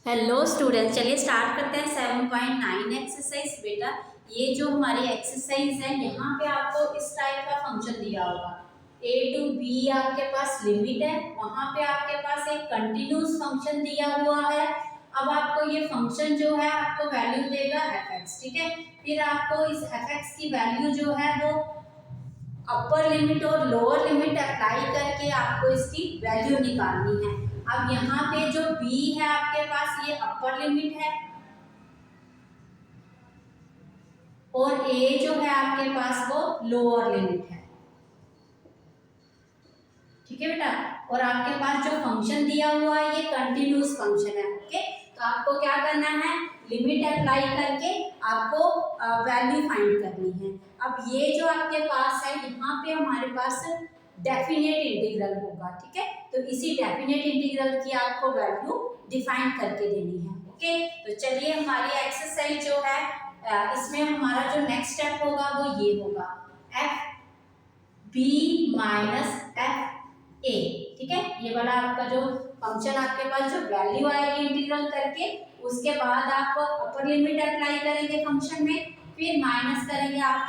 Hello students, चलिए start करते हैं 7.9 एक्सरसाइज। बेटा ये जो हमारी एक्सरसाइज है, यहाँ पे आपको इस टाइप का फंक्शन दिया होगा। ए टू बी आपके पास लिमिट है, वहाँ पे आपके पास एक कंटिन्यूस फंक्शन दिया हुआ है। अब आपको ये फंक्शन जो है आपको वैल्यू देगा एफ एक्स, ठीक है। फिर आपको इस एफ एक्स की वैल्यू जो है वो अपर लिमिट और लोअर लिमिट अप्लाई करके आपको इसकी वैल्यू निकालनी है। अब यहाँ पे जो b है आपके पास ये अपर लिमिट है और a जो है आपके पास वो लोअर लिमिट है, ठीक है बेटा। और आपके पास जो फंक्शन दिया हुआ है ये कंटिन्यूस फंक्शन है, ओके। तो आपको क्या करना है, लिमिट अप्लाई करके आपको वैल्यू फाइंड करनी है। अब ये जो आपके पास है यहाँ पे हमारे पास डेफिनेट इंटीग्रल होगा, ठीक है। तो इसी डेफिनेट इंटीग्रल की आपको वैल्यू डिफाइन करके देनी है, ओके। तो चलिए हमारी एक्सरसाइज जो है इसमें हमारा जो नेक्स्ट स्टेप होगा वो ये होगा F B minus F A, ठीक है। ये वाला आपका जो फंक्शन आपके पास जो वैल्यू आएगी इंटीग्रल करके, उसके बाद आप अपर लिमिट अप्लाई करेंगे फंक्शन में, फिर माइनस करेंगे आप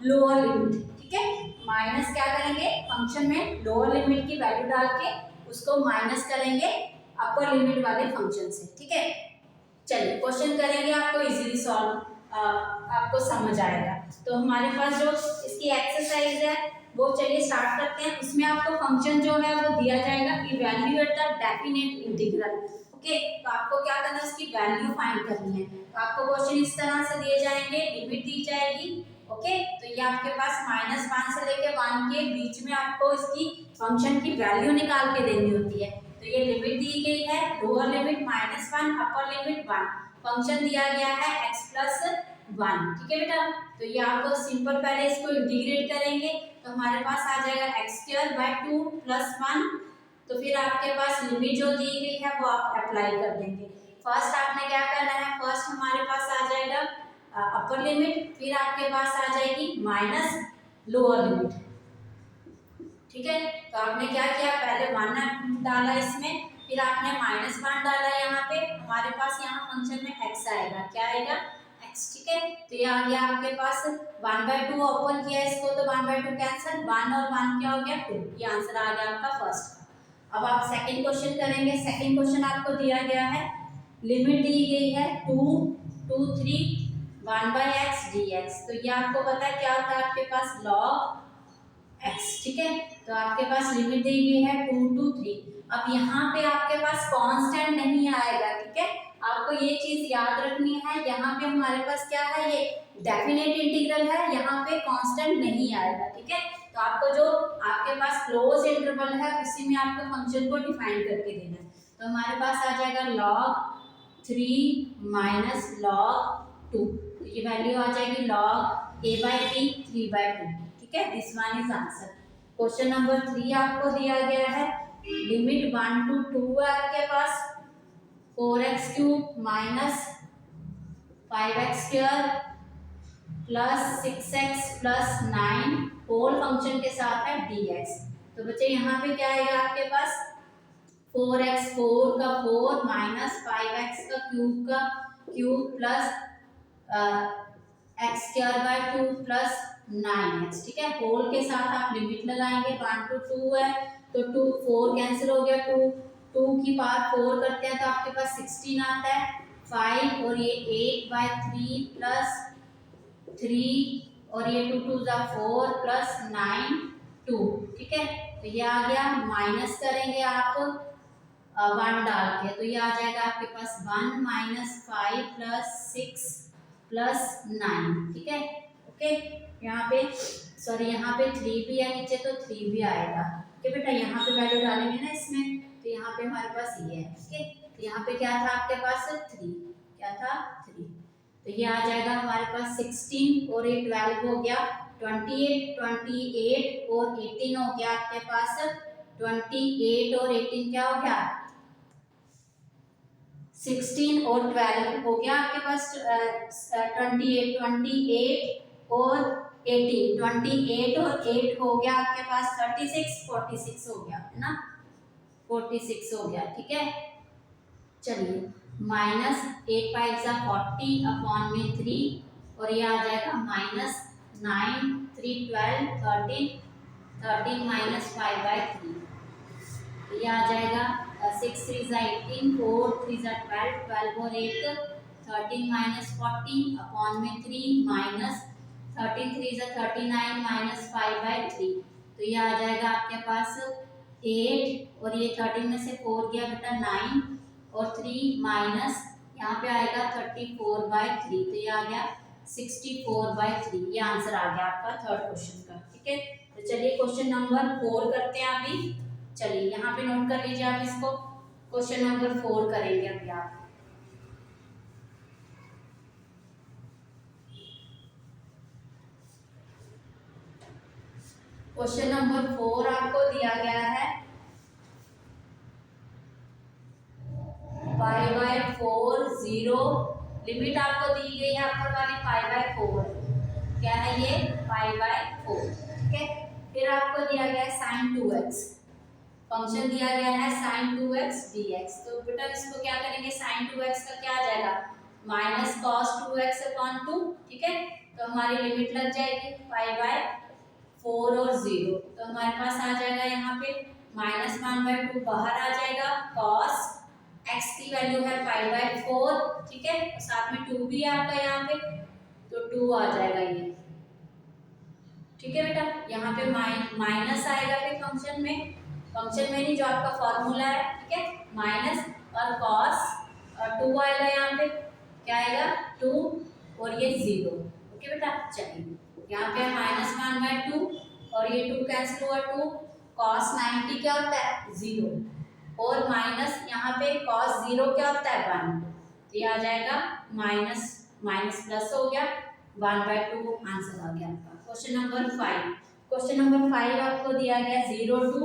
लोअर लिमिट, ठीक है। माइनस क्या करेंगे, फंक्शन में लोअर लिमिट की वैल्यू डाल के उसको माइनस करेंगे अपर लिमिट वाले फंक्शन से, ठीक है। चलिए क्वेश्चन करेंगे, आपको इजीली सॉल्व आपको समझ आएगा। तो हमारे पास जो इसकी एक्सरसाइज है वो चलिए स्टार्ट करते हैं। उसमें आपको फंक्शन जो है वो दिया जाएगा evaluate the definite integral, okay. तो आपको क्या करना है, इसकी वैल्यू फाइंड करनी है। तो आपको क्वेश्चन इस तरह से दिए जाएंगे, लिमिट दी जाएगी, ओके। तो ये आपके पास -1 से लेके 1 के बीच में आपको इसकी फंक्शन की वैल्यू निकाल के देनी होती है। तो ये लिमिट दी गई है, lower limit -1 upper limit 1, function दिया गया है x प्लस 1, ठीक है बेटा। तो ये आपको सिंपल पहले इसको इंटीग्रेट करेंगे तो हमारे पास आ जाएगा x²/2 + 1। तो फिर आपके पास लिमिट जो दी गई है वो आप अप्लाई कर देंगे। फर्स्ट आपने क्या करना है, फर्स्ट हमारे पास आ जाएगा अपर लिमिट, फिर आपके पास आ जाएगी माइनस लोअर लिमिट, ठीक है। तो आपने क्या किया, पहले 1 डाला इसमें, फिर आपने -1 डाला यहाँ पे, हमारे पास यहाँ फंक्शन में x आएगा, क्या आएगा x, ठीक है। तो ये आ गया आपके पास 1/2 ओपन किया इसको तो 1/2 कैंसिल, 1 और 1 क्या हो गया 2, ये आंसर आ गया आपका फर्स्ट का। अब आप सेकंड क्वेश्चन करेंगे। सेकंड क्वेश्चन आपको दिया गया है, लिमिट दी गई है 2 2 3 1/x dx। तो ये आपको पता है क्या होता है आपके पास log x, ठीक है। तो आपके पास लिमिट दी गई है 2 to 3। अब यहाँ पे आपके पास कांस्टेंट नहीं आएगा, ठीक है। आपको ये चीज याद रखनी है, यहाँ पे हमारे पास क्या है, ये डेफिनेट इंटीग्रल है, यहाँ पे कांस्टेंट नहीं आएगा, ठीक है। तो आपको जो आपके पास क्लोज इंटरवल है उसी में आपको फंक्शन को डिफाइन करके देना है। तो हमारे पास आ जाएगा log 3 माइनस log 2, तो ये वैल्यू आ जाएगी log a/b 3/2, ठीक है। This one is answer. Question number 3 आपको दिया गया है, लिमिट 1 to 2 है आपके पास, 4x³ minus 5x² plus 6x plus 9 whole function के साथ है dx। तो बच्चे यहाँ पे क्या आएगा आपके पास 4x 4 का 4 माइनस 5x का cube plus x²/2 plus 9x, ठीक है। होल के साथ आप लिमिट लगाएंगे, 1 to 2 है तो 2 4 कैंसिल हो गया, 2 की पावर 4 करते हैं तो आपके पास 16 आता है, 5 और ये 8/3 प्लस 3 और ये 2 2 4 प्लस 9 2, ठीक है। तो ये आ गया, माइनस करेंगे आप 1 डाल के, तो ये आ जाएगा आपके पास 1 - 5 प्लस 6 प्लस 9, ठीक है, ओके। यहाँ पे सॉरी यहाँ पे 3 भी है नीचे तो 3 भी आएगा, ओके बेटा। यहाँ पे वैल्यू डालेंगे ना इसमें, तो यहाँ पे हमारे पास ये है, ओके। तो यहाँ पे क्या था आपके पास 3, क्या था 3, तो ये आ जाएगा हमारे पास 16 और ये 12 हो गया 28, 28 और 18 हो गया आपके पास 28 और 18 क्या हो गया 16 और 12 हो गया आपके पास 28 28 और 18, 28 और 8 हो गया आपके पास 36 46 हो गया, है ना, 46 हो गया, ठीक है। चलिए माइनस 8×5=40/3 और ये आ जाएगा -9 3 12 13 13 -5/3। ये आ जाएगा 6 3 18 4 3 12 12 और 1 13 -40/3 माइनस 13 3 39 -5/3। तो ये आ जाएगा आपके पास 8 और ये 13 में से 4 गया बेटा 9 और 3 माइनस यहाँ पे आएगा 34/3। तो ये आ गया 64/3। ये आंसर आ गया आपका थर्ड क्वेश्चन का। ठीक है, तो चलिए क्वेश्चन नंबर 4 करते हैं अभी। चलिए यहाँ पे नोट कर लीजिए आप इसको। क्वेश्चन नंबर 4 करेंगे अभी आप। क्वेश्चन नंबर 4 आपको दिया गया है π/4 0। लिमिट आपको दी गई है ऊपर वाली π/4। क्या है ये π/4। ठीक है, फिर आपको दिया गया है sin 2x। फंक्शन दिया गया है sin 2x dx। तो बेटा इसको क्या करेंगे, sin 2x का क्या आ जाएगा -cos 2x/2। ठीक है, तो हमारी लिमिट लग जाएगी π/4 और 0। तो हमारे पास आ जाएगा यहाँ पे -1/2 बाहर आ जाएगा, cos x की वैल्यू है π/4। ठीक है, और साथ में 2 भी है आपका यहाँ पे, तो 2 आ जाएगा ये। ठीक है बेटा, यहाँ पे माइनस आएगा फिर फंक्शन में नहीं, जो आपका फॉर्मूला है। ठीक है, माइनस और cos और 2 आएगा यहाँ पे, क्या आएगा 2 और ये 0। ओके बेटा, चलिए यहाँ पे -1/2 और ये 2 कैंसिल हुआ, 2 cos 90 क्या होता है 0 और माइनस यहाँ पे cos 0 क्या होता है 1। तो ये आ जाएगा माइनस प्लस हो गया 1/2। आंसर आ गया आपका क्वेश्चन नंबर 5। क्वेश्चन नंबर 5 आपको दिया गया 0 to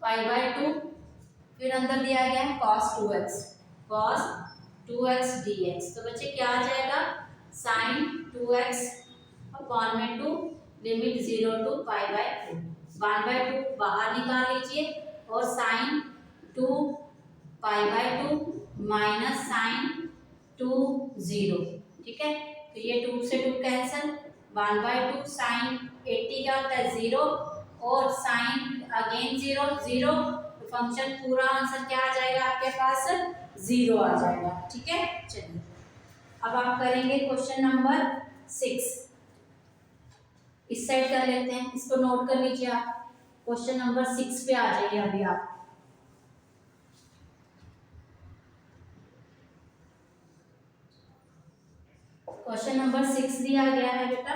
π/2। फिर अंदर दिया गया है cos 2x dx। तो बच्चे क्या आ जाएगा sin 2x/2 लिमिट 0 to π/2। 1/2 बाहर निकाल लीजिए और sin 2π/2 माइनस sin 2 0। ठीक है, तो ये 2 से 2 कैंसिल, 1/2 sin 80 क्या होता है 0 और sin अगेन 0। तो फंक्शन पूरा आंसर क्या आ जाएगा आपके पास 0 आ जाएगा। ठीक है, चलिए अब आप करेंगे क्वेश्चन नंबर 6। इस साइड कर लेते हैं, इसको नोट कर लीजिए आप। क्वेश्चन नंबर 6 पे आ जाइए अभी आप। क्वेश्चन नंबर 6 दिया गया है बेटा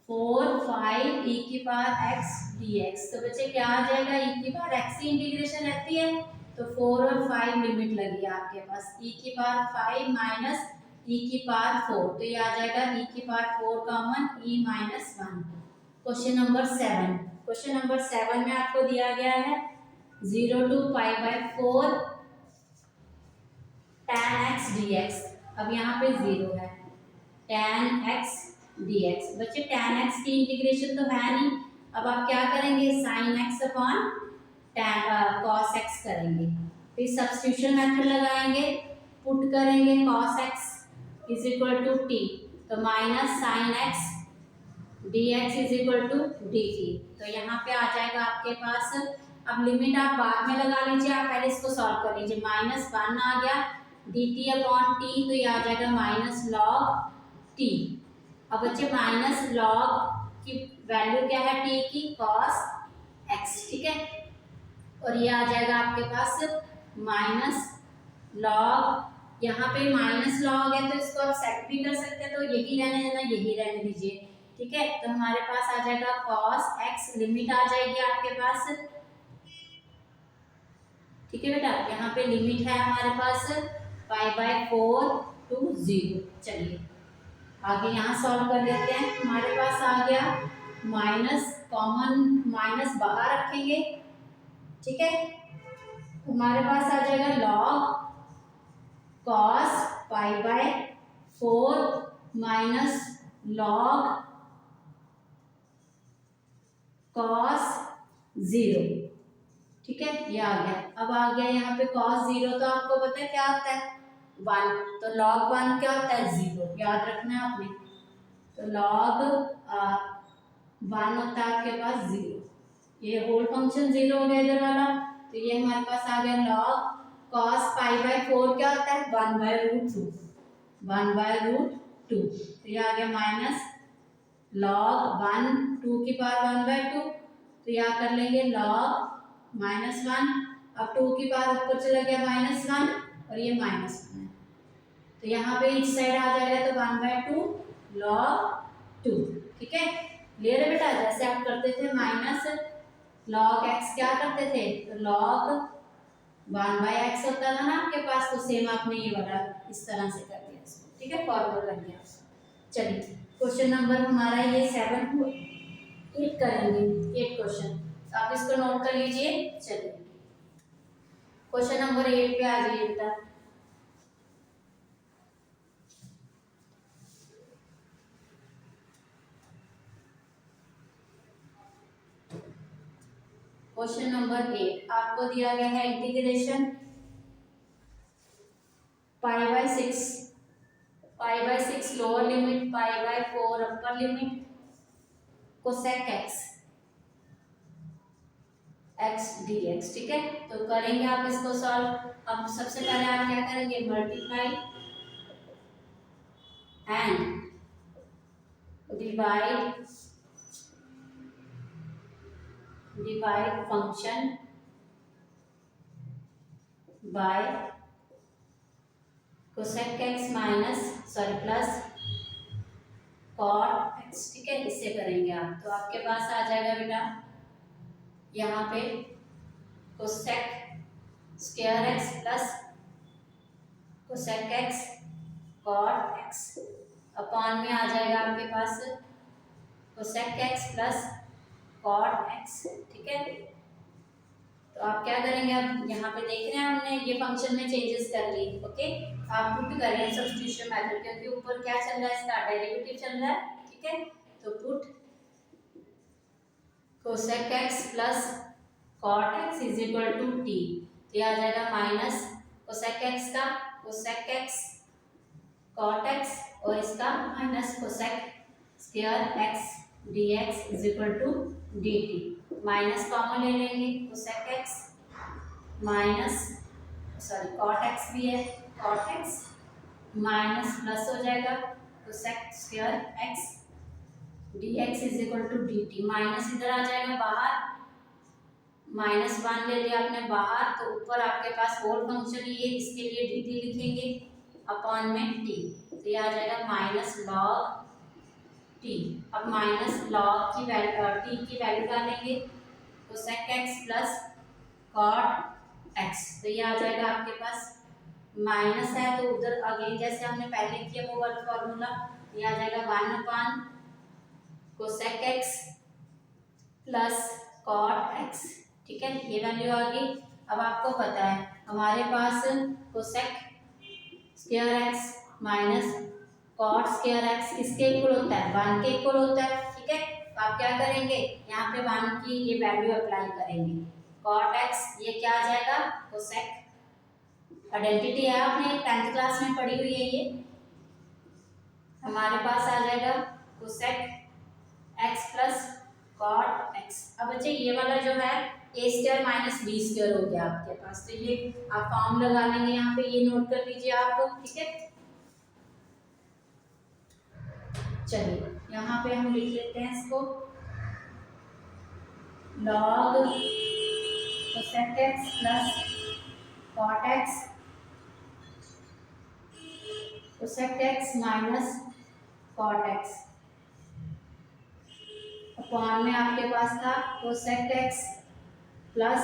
4 5 e⁻x dx। तो बच्चे क्या आ जाएगा e⁻x की इंटीग्रेशन रहती है, तो 4 और 5 लिमिट लगी है आपके पास e⁻5 माइनस e⁻4। तो ये आ जाएगा e⁻4 common e-1। Question number 7। Question number 7 में आपको दिया गया है 0 to π/4 tan x dx। अब यहाँ पे 0 है, tan x dx। बच्चे tan x की इंटीग्रेशन तो है नहीं, अब आप क्या करेंगे sin x upon cos x करेंगे। फिर सब्स्टिट्यूशन मेथड लगाएंगे, पुट करेंगे cos x = t, तो minus sin x dx = dt। तो यहाँ पे आ जाएगा आपके पास। अब लिमिट आप बाद में लगा लीजिए, आप पहले इसको सॉल्व कर लीजिए। -1 आ गया dt अपॉन t, तो ये आ जाएगा -log t। अब बच्चे माइनस लॉग की वैल्यू क्या है t की cos x। ठीक है, और ये आ जाएगा आपके पास -log, यहाँ पे -log है तो इसको आप सेट भी कर सकते हैं, तो यही रहने देना, यही रहने दीजिए। ठीक है, तो हमारे पास आ जाएगा cos x, लिमिट आ जाएगी आपके पास। ठीक है बेटा, यहाँ पे लिमिट है हमारे पास π/4 to 0। चलिए आगे यहाँ सॉल्व कर लेते हैं। हमारे पास आ गया माइनस, कॉमन माइनस बाहर रखेंगे। ठीक है, हमारे पास आ जाएगा log cos π/4 minus log cos 0। ठीक है, ये आ गया। अब आ गया यहाँ पे cos 0, तो आपको पता है क्या होता है 1, तो log 1 क्या होता है 0, याद रखना है आपने। तो log 1 होता है आपके पास 0, ये होल फंक्शन 0 हो गया इधर वाला। तो ये हमारे पास आ गया log cos π/4 क्या होता है 1/√2, 1/√2। तो ये आ गया माइनस log 1 2 की पावर 1/2, तो यहाँ कर लेंगे log -1, अब 2 की पावर ऊपर चला गया -1 और ये -1 है, तो यहाँ पे इस साइड आ जाएगा तो 1/2 log 2। ठीक है, क्लियर है बेटा। जैसे आप करते थे माइनस log x क्या करते थे, तो log 1/x होता था ना आपके पास, तो सेम आपने ये वाला इस तरह से कर दिया इसको। ठीक है, फॉर्मूला बन गया। चलिए क्वेश्चन नंबर हमारा ये 7 हुआ, 8 करेंगे, 8 क्वेश्चन, तो आप इसको नोट कर लीजिए। चलिए क्वेश्चन नंबर 8 पे आ जाइए बेटा। क्वेश्चन नंबर 8 आपको दिया गया है integration π/6 lower limit, π/4 upper limit, cosec x dx। ठीक है, तो करेंगे आप इसको सॉल्व। अब सबसे पहले आप क्या करेंगे, multiply and divide function by cosec x plus cot x। ठीक है, इससे करेंगे आप, तो आपके पास आ जाएगा बेटा यहाँ पे cosec square x plus cosec x cot x upon में आ जाएगा आपके पास cosec x plus cot x। ठीक है, तो आप क्या करेंगे, अब यहाँ पे देख रहे हैं हमने ये फंक्शन में चेंजेस कर ली। ओके, आप पुट करें सब्स्टिट्यूशन मेथड, क्योंकि ऊपर क्या चल रहा है, इसका डेरिवेटिव चल रहा है। ठीक है, तो put cosec x plus cot x is equal to t, तो आ जाएगा माइनस कोसेक x का कोसेक x कॉट x और इसका minus cosec square x dx is equal to dt। Minus common ले लेंगे, cosec x minus cot x भी है, कॉट x माइनस प्लस हो जाएगा cosec square x dx is equal to dt। Minus इधर आ जाएगा बाहर, -1 ले लिया आपने बाहर, तो ऊपर आपके पास होल फंक्शन ये, इसके लिए dt लिखेंगे अपॉन में t, तो ये आ जाएगा माइनस लॉग t। अब माइनस लॉग की वैल्यू t की वैल्यू डालेंगे, cosec x plus cot x, तो ये आ जाएगा आपके पास माइनस है, तो उधर अगेन जैसे हमने पहले किया वो वाला फॉर्मूला, ये आ जाएगा 1 upon cosec x plus cot x। ठीक है, ये वैल्यू आ गई। अब आपको पता है हमारे पास cosec square x minus cot square x किसके इक्वल होता है, 1 के इक्वल होता है। ठीक है, तो आप क्या करेंगे, यहाँ पे 1 की ये वैल्यू अप्लाई करेंगे, कॉट x ये क्या आ जाएगा, कोसेक आइडेंटिटी है आपने 10th क्लास में पढ़ी हुई है, ये हमारे पास आ जाएगा cosec x plus cot x। अब बच्चे ये वाला जो है a square minus b square हो गया आपके पास, तो ये आप फॉर्म लगा लेंगे, यहाँ पे ये नोट कर लीजिए आप। ठीक है, चलिए यहाँ पे हम लिख लेते हैं इसको, log cosec x plus cot x cosec x minus cot x upon में आपके पास था cosec x plus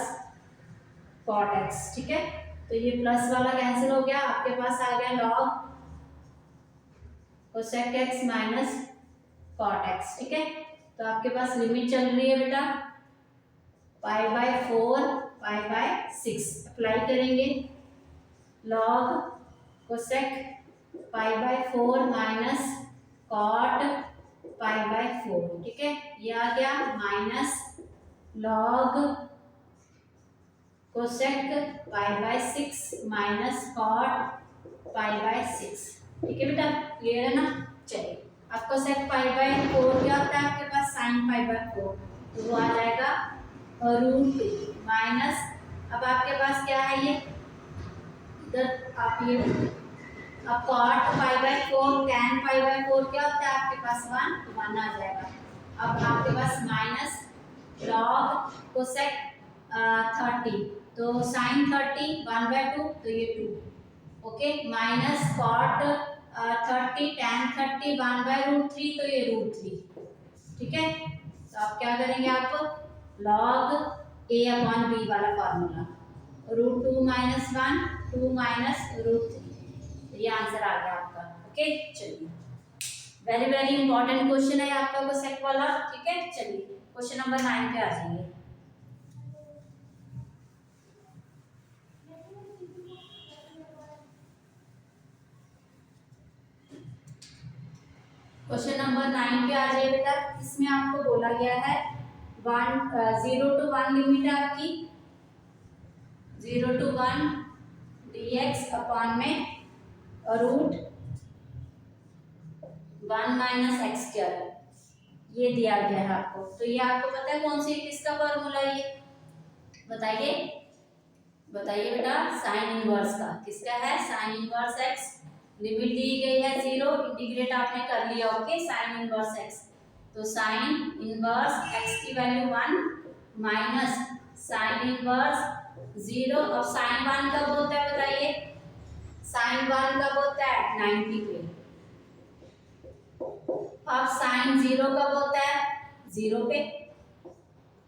cot x। ठीक है, तो ये प्लस वाला कैंसिल हो गया, आपके पास आ गया log cosec x minus cot x। ठीक है, तो आपके पास लिमिट चल रही है बेटा π/4 π/6, अप्लाई करेंगे लॉग कोसेक π/4 माइनस कॉट π/4। ठीक है, ये आ गया minus log cosec pi by 6 minus cot pi by 6। ठीक है बेटा, क्लियर है ना। चलिए, अब कोसेक पाई बाय 4 क्या होता है आपके पास, साइन पाई बाय 4, तो वो आ जाएगा √2 माइनस, अब आपके पास क्या है ये इधर आप ये, अब cot pi by 4 tan pi by 4 क्या होता है आपके पास 1, तो 1 आ जाएगा। अब आपके पास माइनस लॉग कोसेक 30, तो साइन 30 1/2, तो ये 2। ओके, माइनस कॉट 30 टैन 30 1/√3, तो ये √3। ठीक है, तो आप क्या करेंगे, आप लॉग a/b वाला फॉर्मूला, √2 माइनस 1 2 माइनस √3, ये आंसर आ गया आपका। ओके, चलिए, वेरी वेरी इंपॉर्टेंट क्वेश्चन है आपका कोसेक वाला। ठीक है, चलिए क्वेश्चन नंबर 9 पे आ जाइए। क्वेश्चन नंबर 9 पे आ जाइए बेटा। इसमें आपको बोला गया है 0 to 1 लिमिट है आपकी 0 to 1 dx अपॉन में √1 माइनस एक्स स्क्वायर, ये दिया गया है आपको। तो ये आपको पता है कौन सी किसका फॉर्मूला है ये, बताइए बताइए बेटा, साइन इनवर्स का। किसका है, साइन इनवर्स एक्स, लिमिट दी गई है 0, इंटीग्रेट आपने कर लिया। ओके, साइन इनवर्स एक्स, तो साइन इनवर्स एक्स की वैल्यू 1 माइनस साइन इनवर्स 0। अब साइन 1 कब होता है बताइए, साइन 1 कब होता है 90 पे। अब साइन 0 कब होता है 0 पे।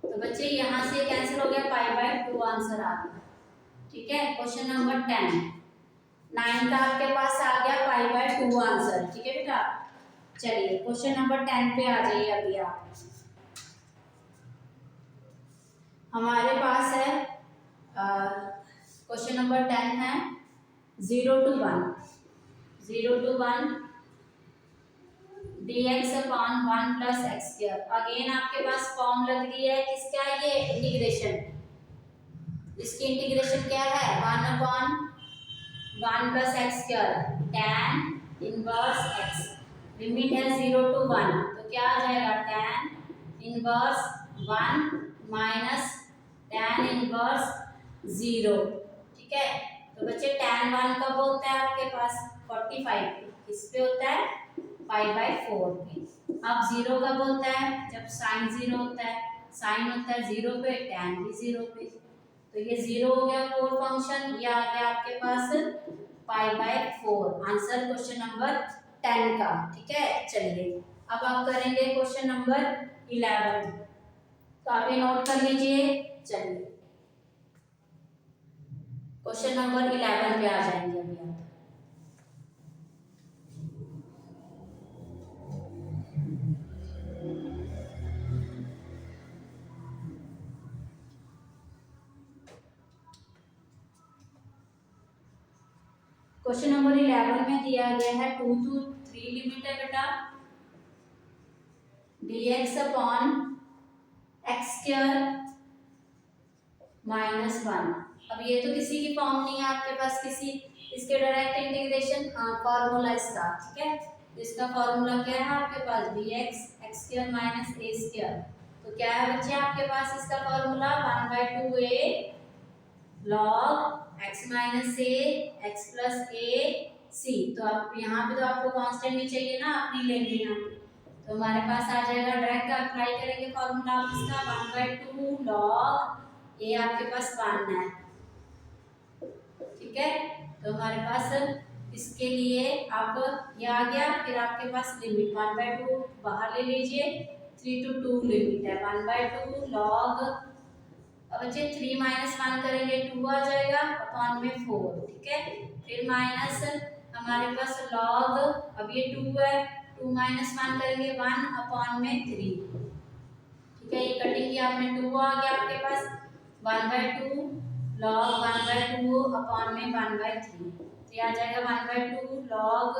तो बच्चे यहाँ से कैंसिल हो गया, पाई बाय 2 आंसर आ गया। ठीक है, क्वेश्चन नंबर 10 9 का आपके पास आ गया पाई बाय 2 आंसर। ठीक है बेटा, चलिए क्वेश्चन नंबर 10 पे आ जाइए। अभी आप हमारे पास है क्वेश्चन नंबर 10 है 0 to 1 dx upon 1 plus x square. Again आपके पास फॉर्म लग रही है किसका, ये इंटीग्रेशन, इसकी इंटीग्रेशन क्या है 1 upon 1 plus x square tan inverse x, limit है 0 to 1, तो क्या आ जाएगा tan inverse 1 minus tan inverse 0। ठीक है, तो बच्चे tan 1 कब होता है आपके पास 45 पे, किस पे होता है पाई बाय 4 पे। अब 0 कब होता है, जब साइन 0 होता है, साइन होता है 0 पे, tan भी 0 पे, तो ये 0 हो गया 4 फंक्शन, ये आ गया आपके पास pi by 4, answer question number 10 का। ठीक है, चलिए अब आप करेंगे क्वेश्चन नंबर 11, तो आप ये नोट कर लीजिए। चलिए क्वेश्चन नंबर 11 पे आ जाएंगे अभी आप। क्वेश्चन नंबर 11 में दिया गया है 2 to 3 लिमिट है बेटा dx upon x square minus 1। अब ये तो किसी की फॉर्म नहीं है आपके पास, किसी इसके डायरेक्ट इंटीग्रेशन फॉर्मूला इसका। ठीक है, इसका फॉर्मूला क्या है आपके पास dx x square minus a square, तो क्या है बच्चे आपके पास इसका formula 1/2a log x minus a x plus a c। तो आप यहाँ पे तो आपको कांस्टेंट नहीं चाहिए ना, आप नहीं लेंगे यहाँ पे, तो हमारे पास आ जाएगा डायरेक्ट अप्लाई करेंगे फॉर्मूला आप इसका 1/2 log a, आपके पास 1 है। ठीक है, तो हमारे पास इसके लिए आप ये आ गया, फिर आपके पास लिमिट 1/2 बाहर ले लीजिए, 3 to 2 लिमिट है 1/2 log, अब बच्चे 3 माइनस 1 करेंगे 2 आ जाएगा अपॉन में 4। ठीक है, फिर माइनस हमारे पास लॉग, अब ये 2 है, 2 माइनस 1 करेंगे 1 अपॉन में 3। ठीक है, ये कटिंग की आपने 2 आ गया आपके पास 1/2 log 1/2 अपॉन में 1/3, तो ये आ जाएगा 1/2 log,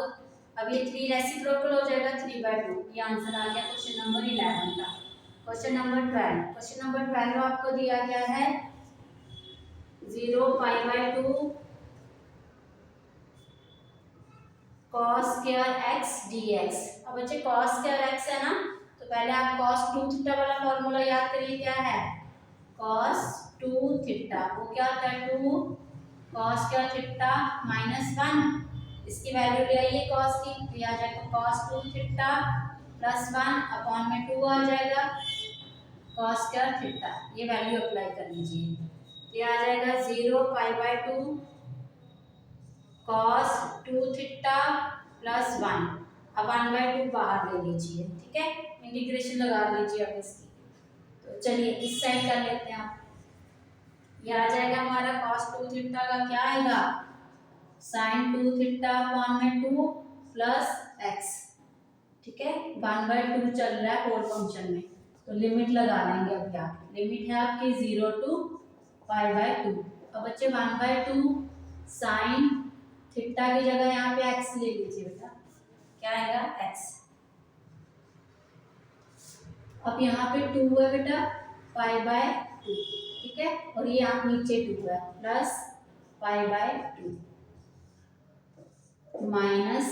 अब ये 3 रेसिप्रोकल हो जाएगा 3/2। ये आंसर आ गया क्वेश्चन नंबर 11 का। क्वेश्चन नंबर 12 आपको दिया गया है 0 pi by 2 cos square x dx। अब बच्चे cos स्क्वायर x है ना, तो पहले आप cos 2 थीटा वाला फॉर्मूला याद करिए, क्या है cos 2 थीटा, वो क्या होता है 2 cos स्क्वायर थीटा माइनस 1, इसकी वैल्यू ले आइए cos की, तो ये आ जाएगा cos 2 थीटा प्लस 1 अपॉन में 2 आ जाएगा cos स्क्वायर थीटा, ये वैल्यू अप्लाई कर लीजिए, तो ये आ जाएगा 0 pi by 2 cos 2 theta plus 1, अब 1/2 बाहर ले लीजिए, ठीक है, इंटीग्रेशन लगा लीजिए अब इसकी। तो चलिए इस साइड कर लेते हैं आप, ये आ जाएगा हमारा cos 2 थीटा का क्या आएगा sin 2 थीटा अपॉन में 2 प्लस x, ठीक है, 1/2 चल रहा है होल फंक्शन में, तो लिमिट लगा लेंगे अभी आप, लिमिट है आपकी 0 टू π/2। अब बच्चे 1/2 साइन थीटा की जगह यहाँ पे x ले लीजिए बेटा, क्या आएगा x। अब यहाँ पे 2 है बेटा π/2, ठीक है, और ये आप नीचे 2 है प्लस π/2 माइनस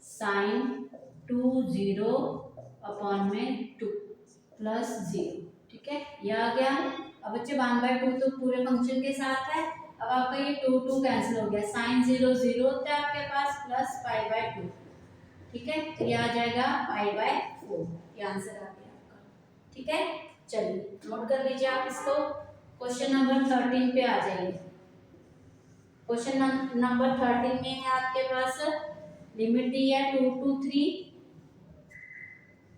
साइन 2 0 अपॉन में 2 प्लस 0, ठीक है, ये आ गया। अब बच्चे 1/2 तो पूरे फंक्शन के साथ है, अब आपका ये 2 कैंसिल हो गया, साइन 0 0 होता है आपके पास प्लस π/2, ठीक है, तो ये आ जाएगा π/4, ये आंसर आ गया आपका, ठीक है। चलिए नोट कर लीजिए आप इसको, क्वेश्चन नंबर 13 पे आ जाइए। क्वेश्चन नंबर 13 में है आपके पास लिमिट दी है 2 to 3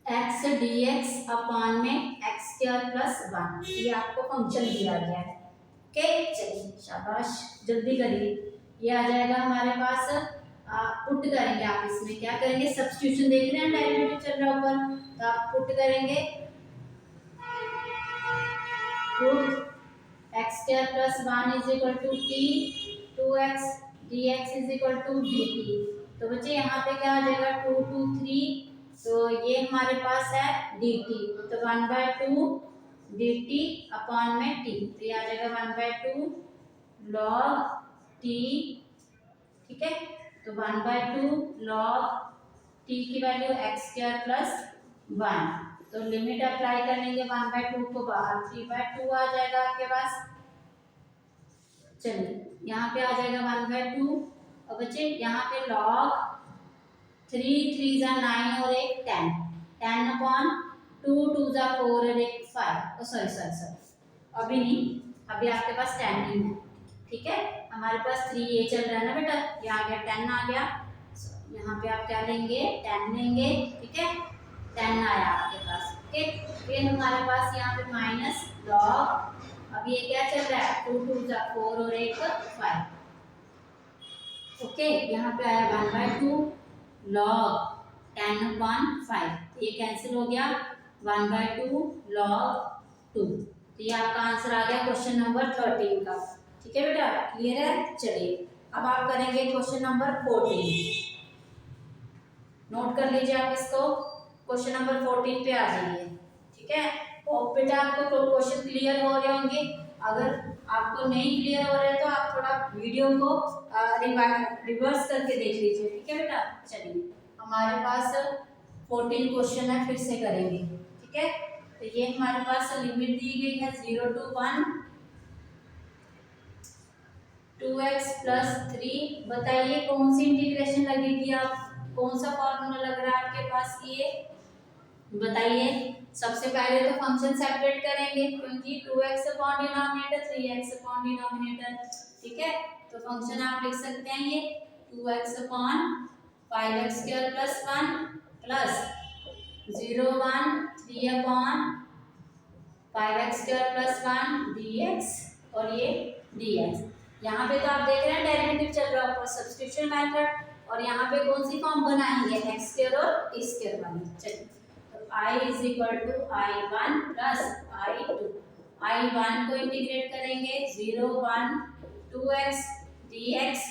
x dx अपॉन में x स्क्वायर प्लस 1, ये आपको फंक्शन दिया गया है, ओके। चलिए शाबाश, जल्दी करिए, ये आ जाएगा हमारे पास, पुट करेंगे आप इसमें, क्या करेंगे सब्स्टिट्यूशन, देख रहे हैं डेरिवेटिव चल रहा है ऊपर, तो आप पुट करेंगे, put x square plus 1 is equal to t 2x dx is equal to dt। तो बच्चे यहाँ पे क्या आ जाएगा 2 to 3, तो ये हमारे पास है dt, तो 1/2 dt अपॉन में t, तो ये आ जाएगा 1/2 log t, ठीक है, तो 1/2 log t की वैल्यू x स्क्वायर प्लस 1, तो लिमिट अप्लाई करेंगे 1/2 को बाहर, 3/2 आ जाएगा आपके पास। चलिए यहाँ पे आ जाएगा 1/2, और बच्चे यहाँ पे log 3 3 जा 9 और 1 10, 10 अपॉन 2 2 जा 4 और 1 5, सॉरी अभी नहीं, अभी आपके पास 10 नहीं है, ठीक है, हमारे पास 3 ये चल रहा है ना बेटा, ये आ गया 10 आ गया, यहाँ पे आप क्या लेंगे 10 लेंगे, ठीक है, 10 आया आपके पास, ओके। फिर हमारे पास यहाँ पे माइनस लॉग, अब ये क्या चल रहा है 2 2 जा 4 और 1 5, ओके, यहाँ पे आया 1/2 log 10 upon 5, ये कैंसिल हो गया 1/2 log 2, तो ये आपका आंसर आ गया क्वेश्चन नंबर 13 का, ठीक है बेटा, क्लियर है। चलिए अब आप करेंगे क्वेश्चन नंबर 14, नोट कर लीजिए आप इसको, क्वेश्चन नंबर 14 पे आ जाइए, ठीक है, और बेटा आपको क्वेश्चन क्लियर हो रहे होंगे, अगर आपको नहीं क्लियर हो रहे तो आप थोड़ा वीडियो को रिवर्स करके देख लीजिए, ठीक है बेटा। चलिए हमारे पास 14 क्वेश्चन है, फिर से करेंगे, ठीक है, तो ये हमारे पास लिमिट दी गई है 0 to 1 2x प्लस 3, बताइए कौन सी इंटीग्रेशन लगेगी, आप कौन सा फॉर्मूला लग रहा है आपके पास, ये बताइए। सबसे पहले तो फंक्शन सेपरेट करेंगे, क्योंकि 2x upon denominator 3x upon denominator, ठीक है, तो फंक्शन आप लिख सकते हैं ये 2x upon 5x square plus 1 plus 0 1 3 upon 5x square plus 1 dx, और ये dx, यहाँ पे तो आप देख रहे हैं डेरिवेटिव चल रहा है ऊपर, सब्स्टिट्यूशन मेथड, और यहाँ पे कौन सी फॉर्म बनाएंगे x स्क्वायर और a स्क्वायर वाली। चलिए I is equal to I1 plus I2, I1 को इंटीग्रेट करेंगे 0 1 2x dx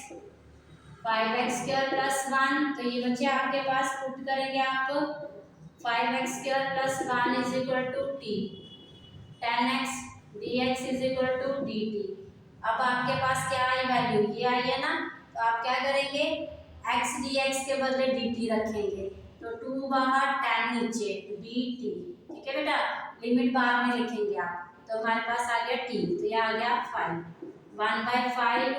5x square plus 1, तो ये बच्चे आपके पास पुट करेंगे आप 5x square plus 1 is equal to t 10x dx is equal to dt, अब आपके पास क्या आई वैल्यू, ये आई है ना, तो आप क्या करेंगे, x dx के बदले dt रखेंगे, तो 2 बाहर 10 नीचे dt, ठीक है बेटा, लिमिट बाद में लिखेंगे आप, तो हमारे पास आ गया t, तो ये आ गया 5, 1/5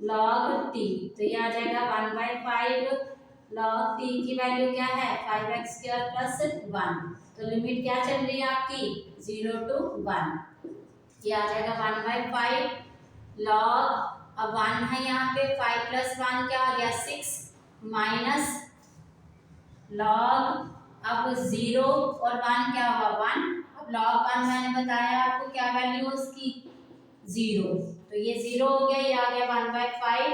log t, तो ये आ जाएगा 1/5 log t की वैल्यू क्या है 5x² + 1, तो लिमिट क्या चल रही है आपकी 0 to 1, ये आ जाएगा 1/5 log, अब 1 है यहाँ पे, 5 + 1 क्या आ गया 6 माइनस log, अब 0 और 1 क्या हुआ 1, अब log 1 मैंने बताया आपको क्या वैल्यू है उसकी 0, तो ये 0 हो गया, ये आ गया 1/5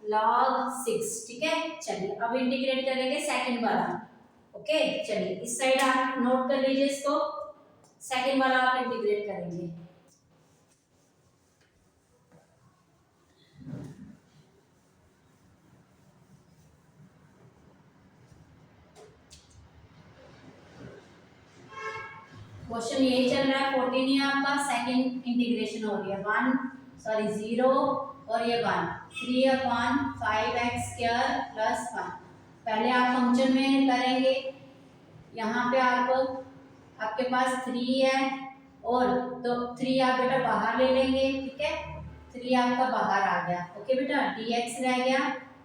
log 6, ठीक है। चलिए अब इंटीग्रेट करेंगे सेकंड वाला, ओके, चलिए इस साइड आप नोट कर लीजिए इसको, सेकंड वाला आप इंटीग्रेट करेंगे। क्वेश्चन यही चल रहा है 14 ही आपका, सेकंड इंटीग्रेशन हो रही है 0 और ये 1, 3/5x² + 1, पहले आप फंक्शन में करेंगे, यहाँ पे आपके पास 3 है, और तो 3 आप बेटा बाहर ले लेंगे, ठीक है, 3 आपका बाहर आ गया, ओके बेटा, dx रह गया,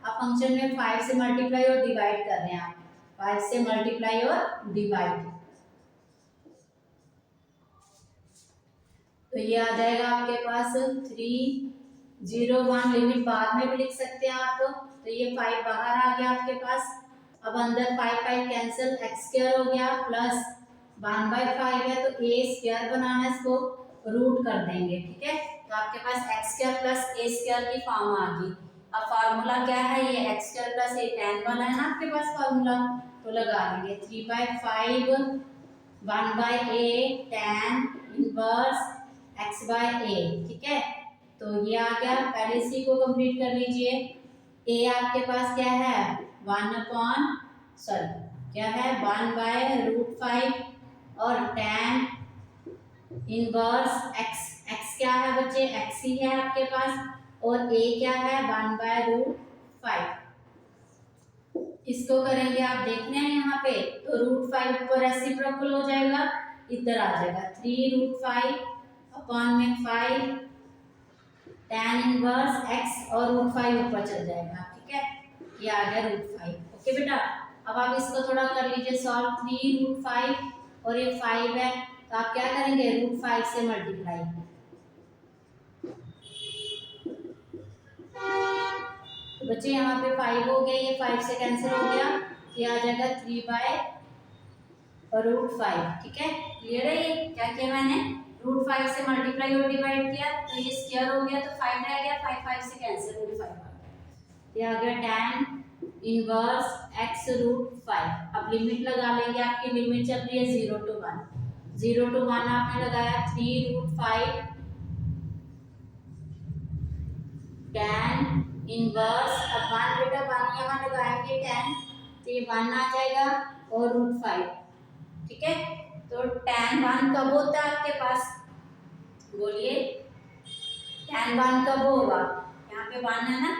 अब फंक्शन में 5 से मल्टीप्लाई और डिवाइड कर रहे हैं आप, 5 से मल्टीप्लाई और डिवाइड, तो ये आ जाएगा आपके पास 3, 0, 1, लिमिट बाद में भी लिख सकते हैं आप, तो ये 5 बाहर आ गया आपके पास, अब अंदर 5 कैंसिल, x² हो गया प्लस 1/5 है, तो a² बनाना है, इसको रूट कर देंगे, ठीक है, तो आपके पास x² + a² की फॉर्म आ गई। अब फार्मूला क्या है, ये x² + a tan वाला है ना आपके पास फार्मूला, तो लगा देंगे 3/5 1/a tan इनवर्स x/a, ठीक है, तो ये आ गया, पहले इसी को कंप्लीट कर लीजिए, a आपके पास क्या है 1/√5 और tan इनवर्स x क्या है बच्चे, x ही है आपके पास, और a क्या है 1/√5, इसको करेंगे आप देख रहे हैं यहाँ पे, तो √5 ऊपर रेसिप्रोकल हो जाएगा, इधर आ जाएगा 3√5/5 tan इनवर्स x और √5 ऊपर चल जाएगा, ठीक है, ये आ गया √5, ओके बेटा। अब आप इसको थोड़ा कर लीजिए सॉल्व, 3√5 और ये 5 है, तो आप क्या करेंगे √5 से मल्टीप्लाई, तो बच्चे यहाँ पे 5 हो गया, ये 5 से कैंसिल हो गया, ये आ जाएगा 3/√5, ठीक है, क्लियर है, ये क्या किया मैंने √5 से मल्टीप्लाई और डिवाइड किया, तो ये स्क्वायर हो गया, तो 5 रह गया, 5 से कैंसिल, √5 आ गया, ये आ गया tan इनवर्स x√5, अब लिमिट लगा लेंगे, आपकी लिमिट चल रही है 0 to 1, 0 to 1 आपने लगाया 3√5 tan इनवर्स, अब 1 बेटा 1 यहाँ लगाएंगे tan, तो ये 1 आ जाएगा और √5, ठीक है, तो tan 1 कब होता है आपके पास, बोलिए tan 1 कब होगा, यहाँ पे 1 है ना,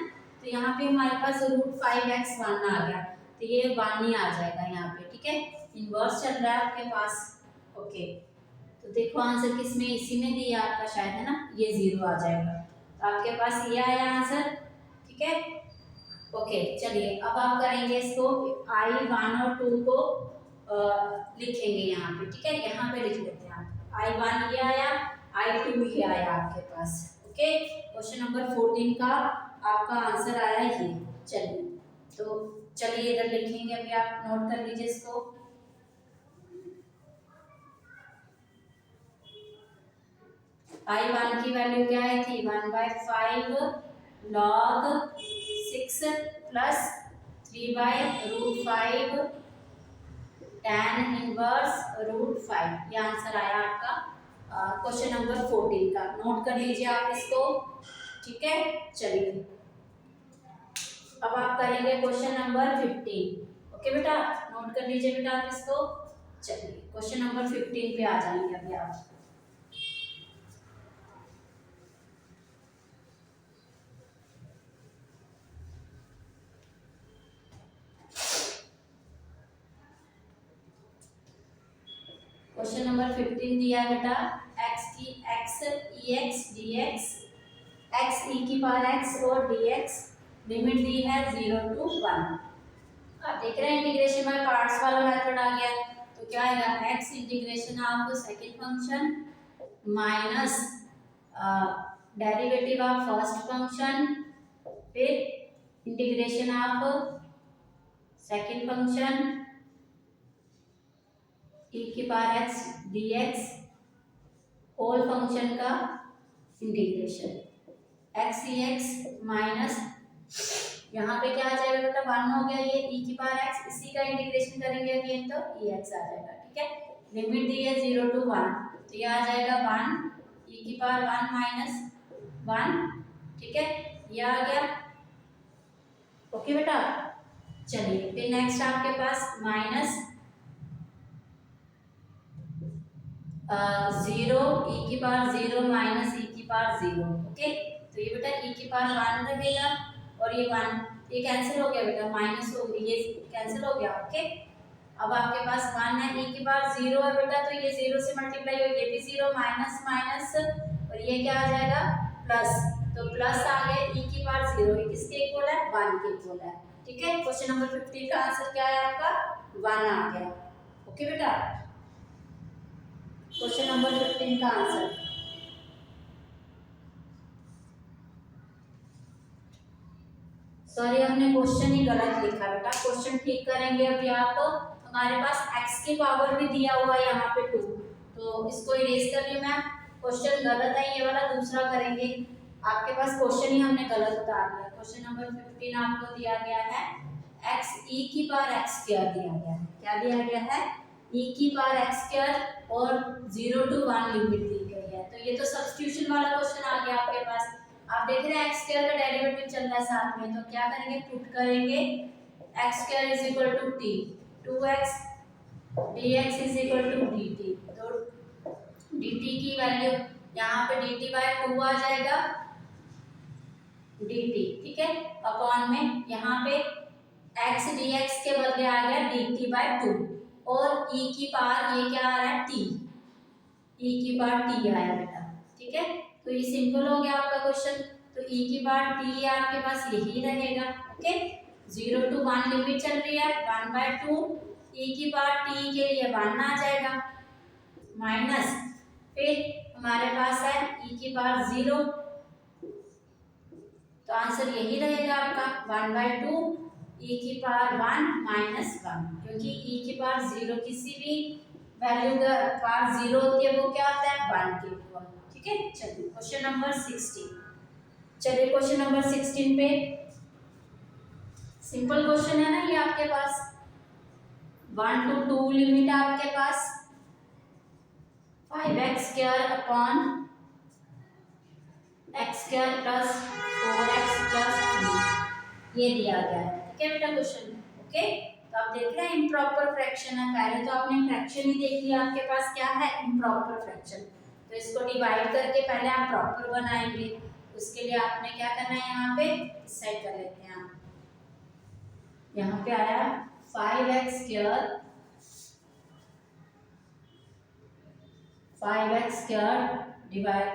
तो यहाँ पे हमारे पास √5x1 आ गया, तो ये 1 ही आ जाएगा यहाँ पे, ठीक है, इनवर्स चल रहा है आपके पास, ओके, तो देखो आंसर किस में, इसी में दिया आपका शायद है ना, ये 0 आ जाएगा, तो आपके पास ये आया आंसर, ठीक है, ओके। चलिए अब आप करेंगे इसको, I1 और 2 को लिखेंगे यहाँ पे, ठीक है, यहाँ पे लिख लेते हैं आप, I1 ये आया, I2 ये आया आपके पास, ओके, क्वेश्चन नंबर 14 का आपका आंसर आया ये, चलिए, तो चलिए इधर लिखेंगे, अभी आप नोट कर लीजिए इसको, I1 की वैल्यू क्या आई थी 1/5 log 6 प्लस 3/√5 tan इनवर्स √5, ये आंसर आया आपका क्वेश्चन नंबर 14 का, नोट कर लीजिए आप इसको, ठीक है। चलिए अब आप करेंगे क्वेश्चन नंबर 15, ओके बेटा, नोट कर लीजिए बेटा आप इसको, चलिए क्वेश्चन नंबर 15 पे आ जाएंगे अभी आप, क्वेश्चन नंबर 15 दिया है बेटा, x की x e x dx, x e की पावर x और dx लिमिट दी है 0 to 1। आप देख रहे हैं इंटीग्रेशन बाय पार्ट्स वाला मेथड आ गया, तो क्या आएगा x integration of second function minus derivative of first function, फिर integration of second function e की power x dx whole function का integration x e x minus, यहाँ पे क्या आ जाएगा बेटा 1 हो गया, ये e की पावर x, इसी का इंटीग्रेशन करेंगे अगेन तो e x आ जाएगा। ठीक है, लिमिट दी है 0 to 1, तो ये आ जाएगा 1 e की पावर 1 माइनस 1। ठीक है, ये आ गया। ओके बेटा, चलिए फिर नेक्स्ट आपके पास माइनस 0 e की पावर 0 माइनस e की पावर 0। ओके, तो ये बेटा e की पावर 1 रहेगा और ये 1, ये कैंसिल हो गया बेटा, माइनस हो गया, ये कैंसिल हो गया। ओके, अब आपके पास 1 है, e की पावर 0 है बेटा, तो ये 0 से मल्टीप्लाई हो, ये भी 0, माइनस माइनस, और ये क्या आ जाएगा प्लस, तो प्लस आ गया e की पावर 0, ये किसके इक्वल है 1 के इक्वल है। ठीक है, क्वेश्चन नंबर 15 का आंसर क्या है आपका 1 आ गया। ओके बेटा, क्वेश्चन नंबर 15 का आंसर, सॉरी हमने क्वेश्चन ही गलत लिखा बेटा, क्वेश्चन ठीक करेंगे। अभी आप हमारे पास x की पावर भी दिया हुआ है यहाँ पे 2, तो इसको इरेज कर लिया मैं, क्वेश्चन गलत है ये वाला, दूसरा करेंगे। आपके पास क्वेश्चन ही हमने गलत उतार दिया। क्वेश्चन नंबर 15 आपको दिया गया है x e की पावर x स्क्वायर दिया गया है, क्या दिया गया है e की पावर x स्क्वायर और 0 to 1 लिमिट दी गई है, तो ये तो सब्स्टिट्यूशन वाला क्वेश्चन आ गया आपके पास। आप देख रहे हैं x स्क्वायर का डेरिवेटिव चल रहा है साथ में, तो क्या करेंगे पुट करेंगे x square is equal to t, 2x dx is equal to dt, तो dt की वैल्यू यहाँ पे dt बाय 2 आ जाएगा dt। ठीक है, अपॉन में यहाँ पे x dx के बदले आ गया dt बाय 2 और e की पावर ये क्या आ रहा है t, e की पावर t आया बेटा। ठीक है, तो ये सिंपल हो गया आपका क्वेश्चन, तो e की पावर t आपके पास यही रहेगा। ओके, 0 to 1 लिमिट चल रही है, 1/2 e की पावर t के लिए 1 आ जाएगा माइनस, फिर हमारे पास है e की पावर 0, तो आंसर यही रहेगा आपका 1/2 e की पावर 1 माइनस 1, क्योंकि e की पावर 0 किसी भी वैल्यू का पावर 0 होती है वो क्या होता है 1 के इक्वल। ठीक है, चलिए क्वेश्चन नंबर 16, चलिए क्वेश्चन नंबर 16 पे सिंपल क्वेश्चन है ना ये आपके पास, 1 to 2 लिमिट आपके पास 5x square upon x square plus 4x plus 3 ये दिया गया है। ठीक है बेटा क्वेश्चन। ओके, तो आप देख रहे हैं इम्प्रॉपर फ्रैक्शन है, पहले तो आपने फ्रैक्शन ही देख लिया, आपके पास क्या है इम्प्रॉपर फ्रैक्शन, तो इसको डिवाइड करके पहले आप प्रॉपर बनाएंगे, उसके लिए आपने क्या करना है यहाँ पे इस साइड कर लेते हैं आप, यहाँ पे आया 5x square, 5x square divide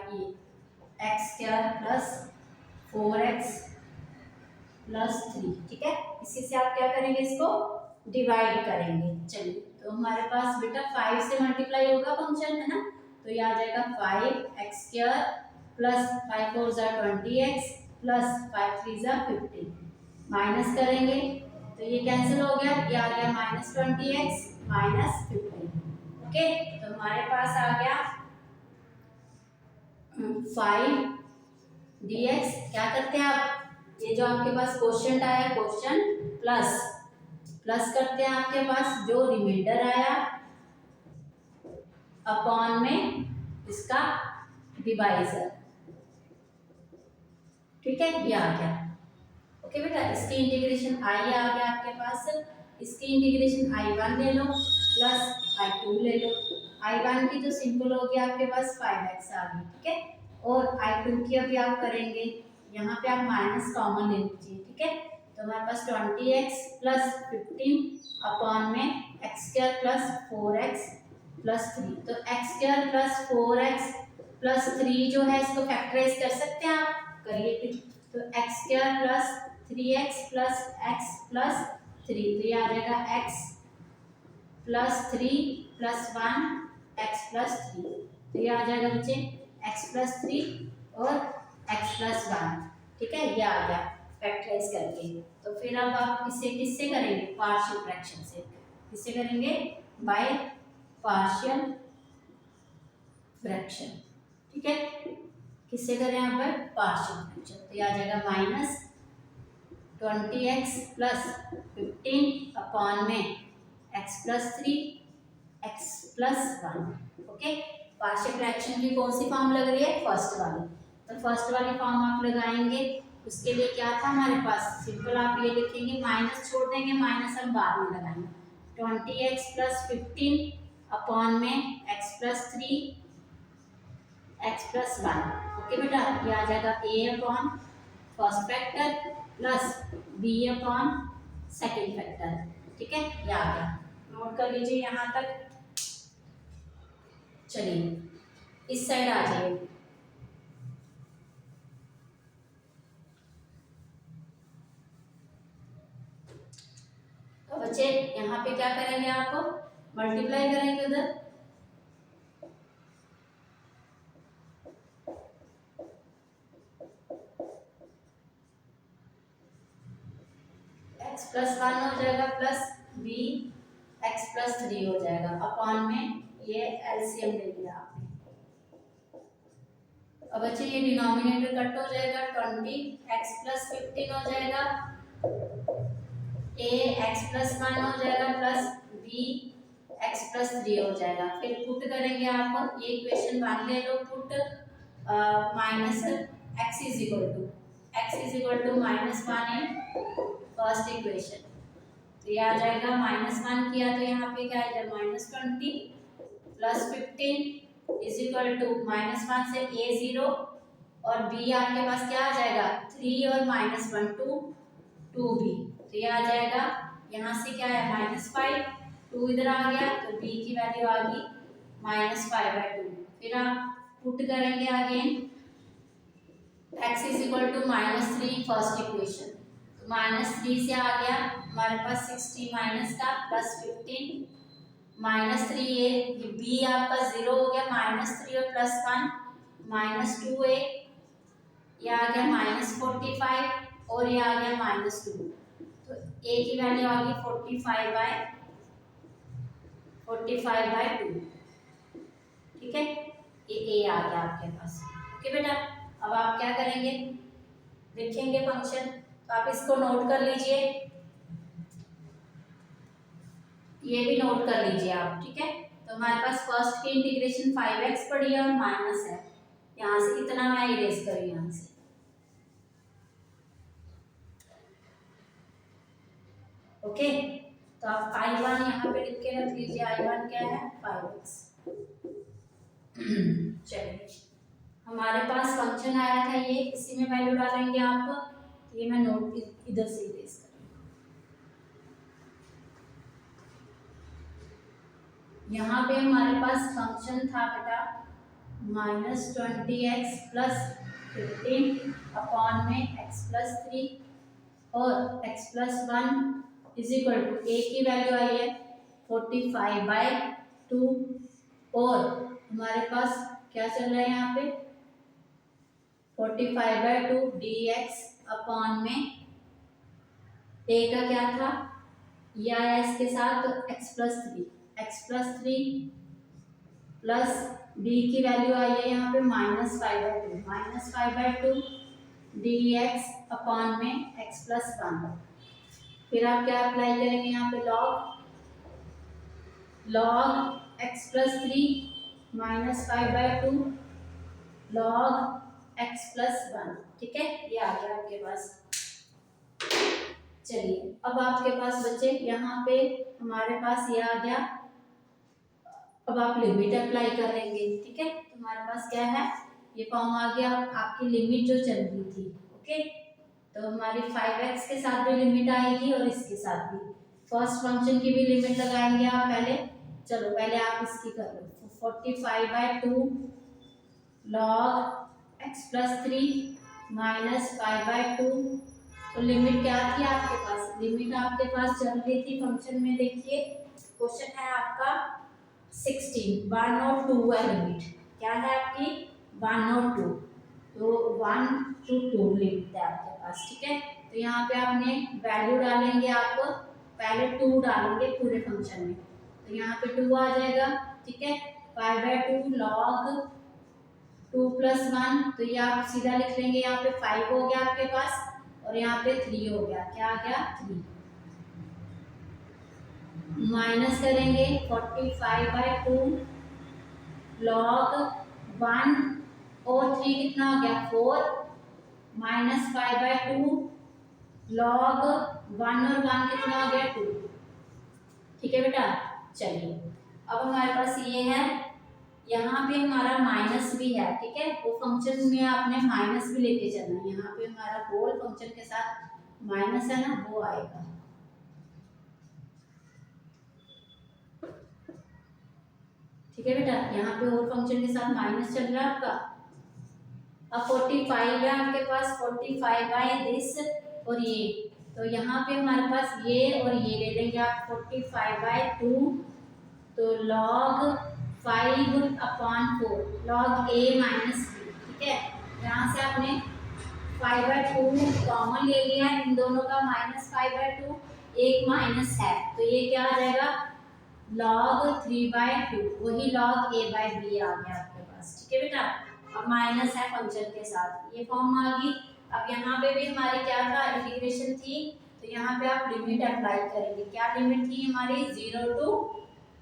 x square plus 4x plus 3। ठीक है, इसी से आप क्या करेंगे इसको डिवाइड करेंगे। चलिए, तो हमारे पास बेटा 5 से मल्टीप्लाई होगा फंक्शन है ना, तो ये आ जाएगा 5x स्क्वायर प्लस 5 4 जा 20x प्लस 5 3 जा 50, माइनस करेंगे तो ये कैंसिल हो गया, ये आ गया माइनस 20x माइनस 50। ओके, तो हमारे पास आ गया 5 dx, क्या करते हैं आप, ये जो आपके पास क्वेश्चन आया क्वेश्चन प्लस प्लस करते हैं आपके पास जो रिमाइंडर आया अपॉन में इसका डिवाइजर। ठीक है, ये आ गया। ओके बेटा, इसकी इंटीग्रेशन i आ गया आपके पास, इसकी इंटीग्रेशन i1 ले लो प्लस i2 ले लो, i1 की तो सिंपल हो गया आपके पास 5x आ गई। ठीक है, और i2 की अभी आप करेंगे, यहाँ पे आप माइनस कॉमन ले लीजिए। ठीक है, तो हमारे पास 20x प्लस 15 अपॉन में x square plus 4x plus 3, तो x square plus 4x plus 3 जो है इसको फैक्टराइज कर सकते हैं आप, करिए फिर। तो x square plus 3x plus x plus 3, तो ये आ जाएगा x plus 3 plus 1 x plus 3, तो ये आ जाएगा बच्चे x प्लस 3 और x प्लस 1। ठीक है, ये आ गया फैक्टराइज करके। तो फिर अब आप इसे किससे करेंगे, पार्शियल फ्रैक्शन से। किससे करेंगे, बाय पार्शियल फ्रैक्शन। ठीक है, किससे करें यहाँ पर, पार्शियल फ्रैक्शन। तो ये आ जाएगा माइनस 20x प्लस 15 अपॉन में x plus 3 x plus 1। Okay, partial fraction की कौन सी फॉर्म लग रही है, फर्स्ट वाली। तो फर्स्ट वाली फॉर्म आप लगाएंगे, उसके लिए क्या था हमारे पास, सिंपल आप ये लिखेंगे, माइनस छोड़ देंगे, माइनस हम बाद में लगाएंगे। 20x प्लस 15 अपॉन में x plus 3 x plus 1। Okay बेटा, ये आ जाएगा a upon first factor plus b upon second factor. ठीक है, ये आ गया, नोट कर लीजिए यहाँ तक। चलिए इस साइड आ जाइए। तो बच्चे यहाँ पे क्या करेंगे, आप मल्टीप्लाई करेंगे उधर, x प्लस 1 हो जाएगा प्लस b x प्लस 3 हो जाएगा अपॉन में ये एलसीएम ले लिया आपने। अब बच्चे ये डिनोमिनेटर कट हो जाएगा, 20 x प्लस 15 हो जाएगा, a x प्लस 1 हो जाएगा प्लस b x प्लस 3 हो जाएगा। फिर पुट करेंगे आप, ये इक्वेशन मान ले लो, put minus x is equal to minus 1 in first equation. तो ये आ जाएगा -1 किया तो यहाँ पे क्या है, -20 प्लस 15 इज इक्वल टू -1 से a 0 और b आपके पास क्या आ जाएगा 3 और -1 2b। तो ये आ जाएगा, यहाँ से क्या है -5, 2 इधर आ गया तो b की वैल्यू आ गई -5/2। फिर आप पुट करेंगे again, x is equal to -3 first equation, तो -3 से आ गया हमारे पास 60 माइनस का प्लस 15 -3 ये b आपका 0 हो गया, -3 और प्लस 1 -2a, ये आ गया -45 और ये आ गया -2। तो a की वैल्यू आ गई 45/2। ठीक है, ये a आ गया आपके पास। ओके बेटा, अब आप क्या करेंगे, लिखेंगे फंक्शन, तो आप इसको नोट कर लीजिए, ये भी नोट कर लीजिए आप। ठीक है, तो हमारे पास फर्स्ट की इंटीग्रेशन 5x पड़ी है और माइनस है, यहाँ से इतना मैं इरेज करूँ यहाँ से। ओके, तो आप I1 यहाँ पे लिख के रख लीजिए, I1 क्या है 5x। चलिए, हमारे पास फंक्शन आया था ये, इसी में वैल्यू डालेंगे आप, ये मैं नोट इधर से इरेज कर, यहाँ पे हमारे पास फंक्शन था बेटा -20x प्लस 15 अपॉन में x प्लस 3 और x plus 1 is equal to a की वैल्यू आई है 45/2 और हमारे पास क्या चल रहा है यहाँ पे 45/2 dx अपॉन में a का क्या था, ये आया इसके साथ तो x प्लस 3 प्लस b की वैल्यू आई है यहाँ पे -5/2 dx अपॉन में x प्लस 1। फिर आप क्या अप्लाई करेंगे यहाँ पे, log x plus 3 -5/2 log x plus 1। ठीक है, ये आ गया आपके पास। चलिए, अब आपके पास बच्चे यहाँ पे हमारे पास ये आ गया, अब आप लिमिट अप्लाई कर लेंगे। ठीक है, तो हमारे पास क्या है, ये फॉर्म आ गया आपकी लिमिट जो चल रही थी। ओके, तो हमारी 5x के साथ भी लिमिट आएगी और इसके साथ भी। फर्स्ट फंक्शन की भी लिमिट लगाएंगे आप पहले, चलो पहले आप इसकी कर लो। 45/2 log x+3 माइनस 5/2। तो लिमिट क्या थी आपके पास? लिमिट आपके पास चल रही थी फंक्शन में, देखिए क्वेश्चन है आपका 16, 1 और 2 है लिमिट। क्या है आपकी? 1 और 2। तो 1 to 2 लिमिट है आपके पास, ठीक है। तो यहाँ पे आपने वैल्यू डालेंगे, आप पहले 2 डालेंगे पूरे फंक्शन में, तो यहाँ पे 2 आ जाएगा, ठीक है। 5/2 log 2 + 1, तो ये आप सीधा लिख लेंगे। यहाँ पे 5 हो गया आपके पास और यहाँ पे 3 हो गया। क्या आ गया? 3। माइनस करेंगे 45/2 log 1 और 3 कितना हो गया? 4 माइनस 5/2 log 1 और 1 कितना हो गया? 2। ठीक है बेटा। चलिए अब हमारे पास ये है, यहाँ पे हमारा माइनस भी है, ठीक है। वो फंक्शन में आपने माइनस भी लेके चलना है। यहाँ पे हमारा होल फंक्शन के साथ माइनस है ना, वो आएगा। ठीक है बेटा, यहाँ पे होल फंक्शन के साथ माइनस चल रहा है आपका। अब 45 है आपके पास, 45/this और ये, तो यहाँ पे हमारे पास ये और ये ले लेंगे आप 45/2, तो log 5/4 log a minus b, ठीक है। यहाँ से आपने 5/2 कॉमन ले लिया, इन दोनों का -5/2, एक माइनस है, तो ये क्या आ जाएगा? log 3/2, वही log a/b आ गया आपके पास, ठीक है बेटा। अब माइनस है फंक्शन के साथ, ये फॉर्म आ गई। अब यहाँ पे भी हमारी क्या था? इंटीग्रेशन थी, तो यहाँ पे आप लिमिट अप्लाई करेंगे। क्या लिमिट थी हमारी?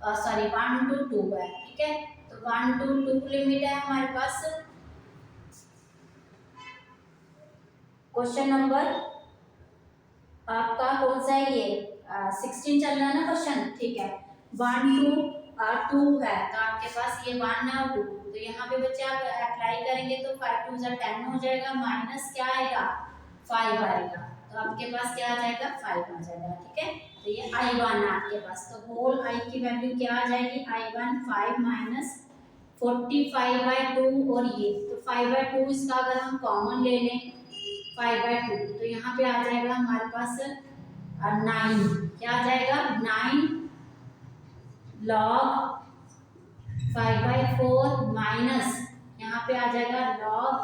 1 to 2 है, ठीक है। तो 1 to 2 लिमिट है हमारे पास। क्वेश्चन नंबर आपका कौन सा है? ये 16 चल रहा है ना क्वेश्चन, ठीक है। 1 to 2 है, तो आपके पास ये 1 है और 2, तो यहाँ पे बच्चे आप अप्लाई करेंगे तो 5 2 10 हो जाएगा, माइनस क्या आएगा? 5 आएगा, तो आपके पास क्या आ जाएगा? 5 आ जाएगा, ठीक है। तो ये I1 है आपके पास, तो होल I की वैल्यू क्या आ जाएगी? I1 5 माइनस 45/2 और ये, तो 5/2 इसका अगर हम कॉमन ले लें 5/2, तो यहाँ पे आ जाएगा हमारे पास 9। क्या आ जाएगा? 9 log 5/4 माइनस यहाँ पे आ जाएगा log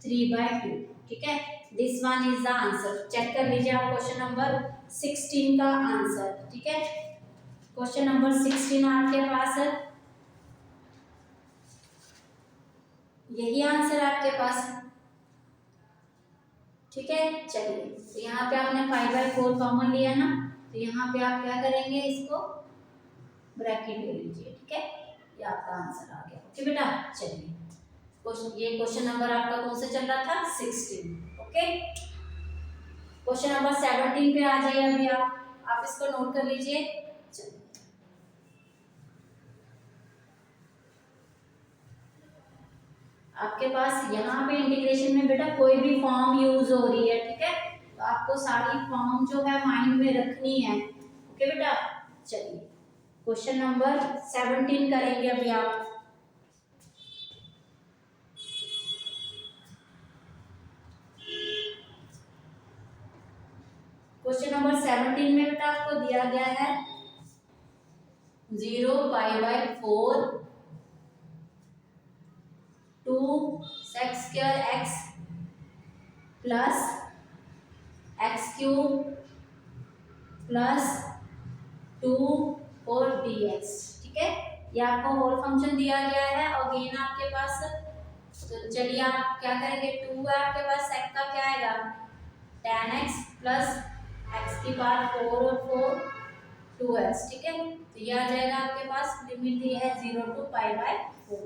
3/2, ठीक है। This one is the answer. Check कर लीजिए आप क्वेश्चन नंबर 16 का आंसर, ठीक है। क्वेश्चन नंबर 16 आपके पास है, यही आंसर आपके पास, ठीक है। चलिए, तो यहाँ पे आपने 5/4 कॉमन लिया ना, तो यहाँ पे आप क्या करेंगे? इसको ब्रैकेट ले लीजिए, ठीक है। ये आपका आंसर आ गया, ओके बेटा। चलिए ये क्वेश्चन नंबर आपका कौन सा चल रहा था? 16, ओके। क्वेश्चन नंबर 17 पे आ जाइए अभी आप इसको नोट कर लीजिए। चलिए, आपके पास यहाँ पे इंटीग्रेशन में बेटा कोई भी फॉर्म यूज हो रही है, ठीक है, तो आपको सारी फॉर्म जो है माइंड में रखनी है, ओके बेटा। चलिए क्वेश्चन नंबर 17 करेंगे अभी आप। क्वेश्चन नंबर 17 में बेटा आपको दिया गया है 0/4 2 x² प्लस x³ प्लस 2 और dx, ठीक है। ये आपको होल फंक्शन दिया गया है और अगेन आपके पास, तो चलिए आप क्या करेंगे? 2 है आपके पास, sec का क्या आएगा? tan x प्लस x⁴ और 4 2x, ठीक है। तो ये आ जाएगा आपके पास, लिमिट दी है 0 to π/4,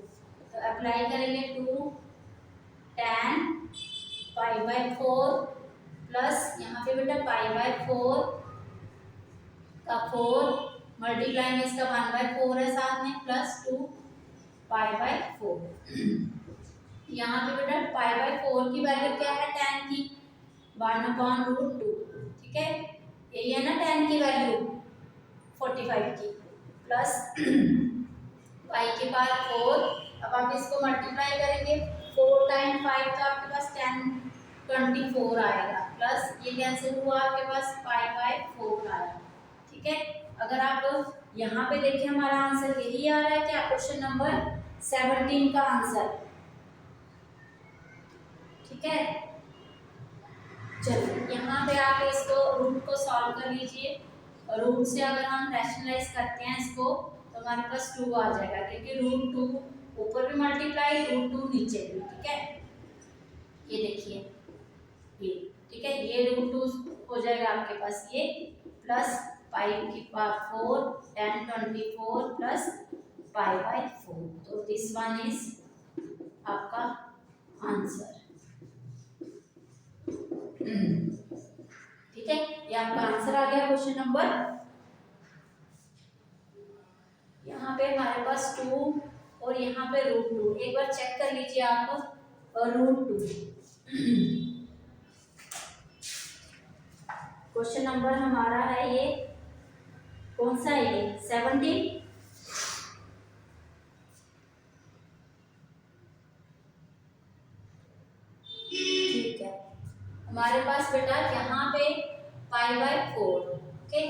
तो अप्लाई करेंगे 2 tan π/4 प्लस यहाँ पे बेटा π/4 का 4 मल्टीप्लाई में इसका 1/4 है साथ में, प्लस 2 π/4। यहाँ पे बेटा π/4 की वैल्यू क्या है? tan की 1/√2, ठीक है। यही है ना tan की वैल्यू 45 की, प्लस y की पावर 4। अब आप इसको मल्टीप्लाई करेंगे, 4 टाइम 5 तो आपके पास 24 आएगा, प्लस ये कैंसिल हुआ, आपके पास 5/4 आया। ठीक है, अगर आप यहाँ पे देखिए हमारा आंसर यही आ रहा है क्या, क्वेश्चन नंबर 17 का आंसर। ठीक है, चलिए यहाँ पे आप इसको रूट को सॉल्व कर लीजिए, और रूट से अगर हम रैशनलाइज करते हैं इसको तो हमारे पास 2 आ जाएगा, क्योंकि √2 ऊपर भी मल्टीप्लाई, √2 नीचे भी। ठीक है, ये देखिए ये, ठीक है, ये √2 हो जाएगा आपके पास ये, प्लस 5 की पावर 4, 10 24 प्लस 5/4। तो दिस वन इज आपका आंसर। ठीक है, ये आपका आंसर आ गया क्वेश्चन नंबर। यहाँ पे हमारे पास 2 और यहाँ पे √2, एक बार चेक कर लीजिए आप, और √2 क्वेश्चन नंबर हमारा है ये, कौन सा है ये, 17। ठीक है, हमारे पास बेटा यहाँ पे 5/4। ओके,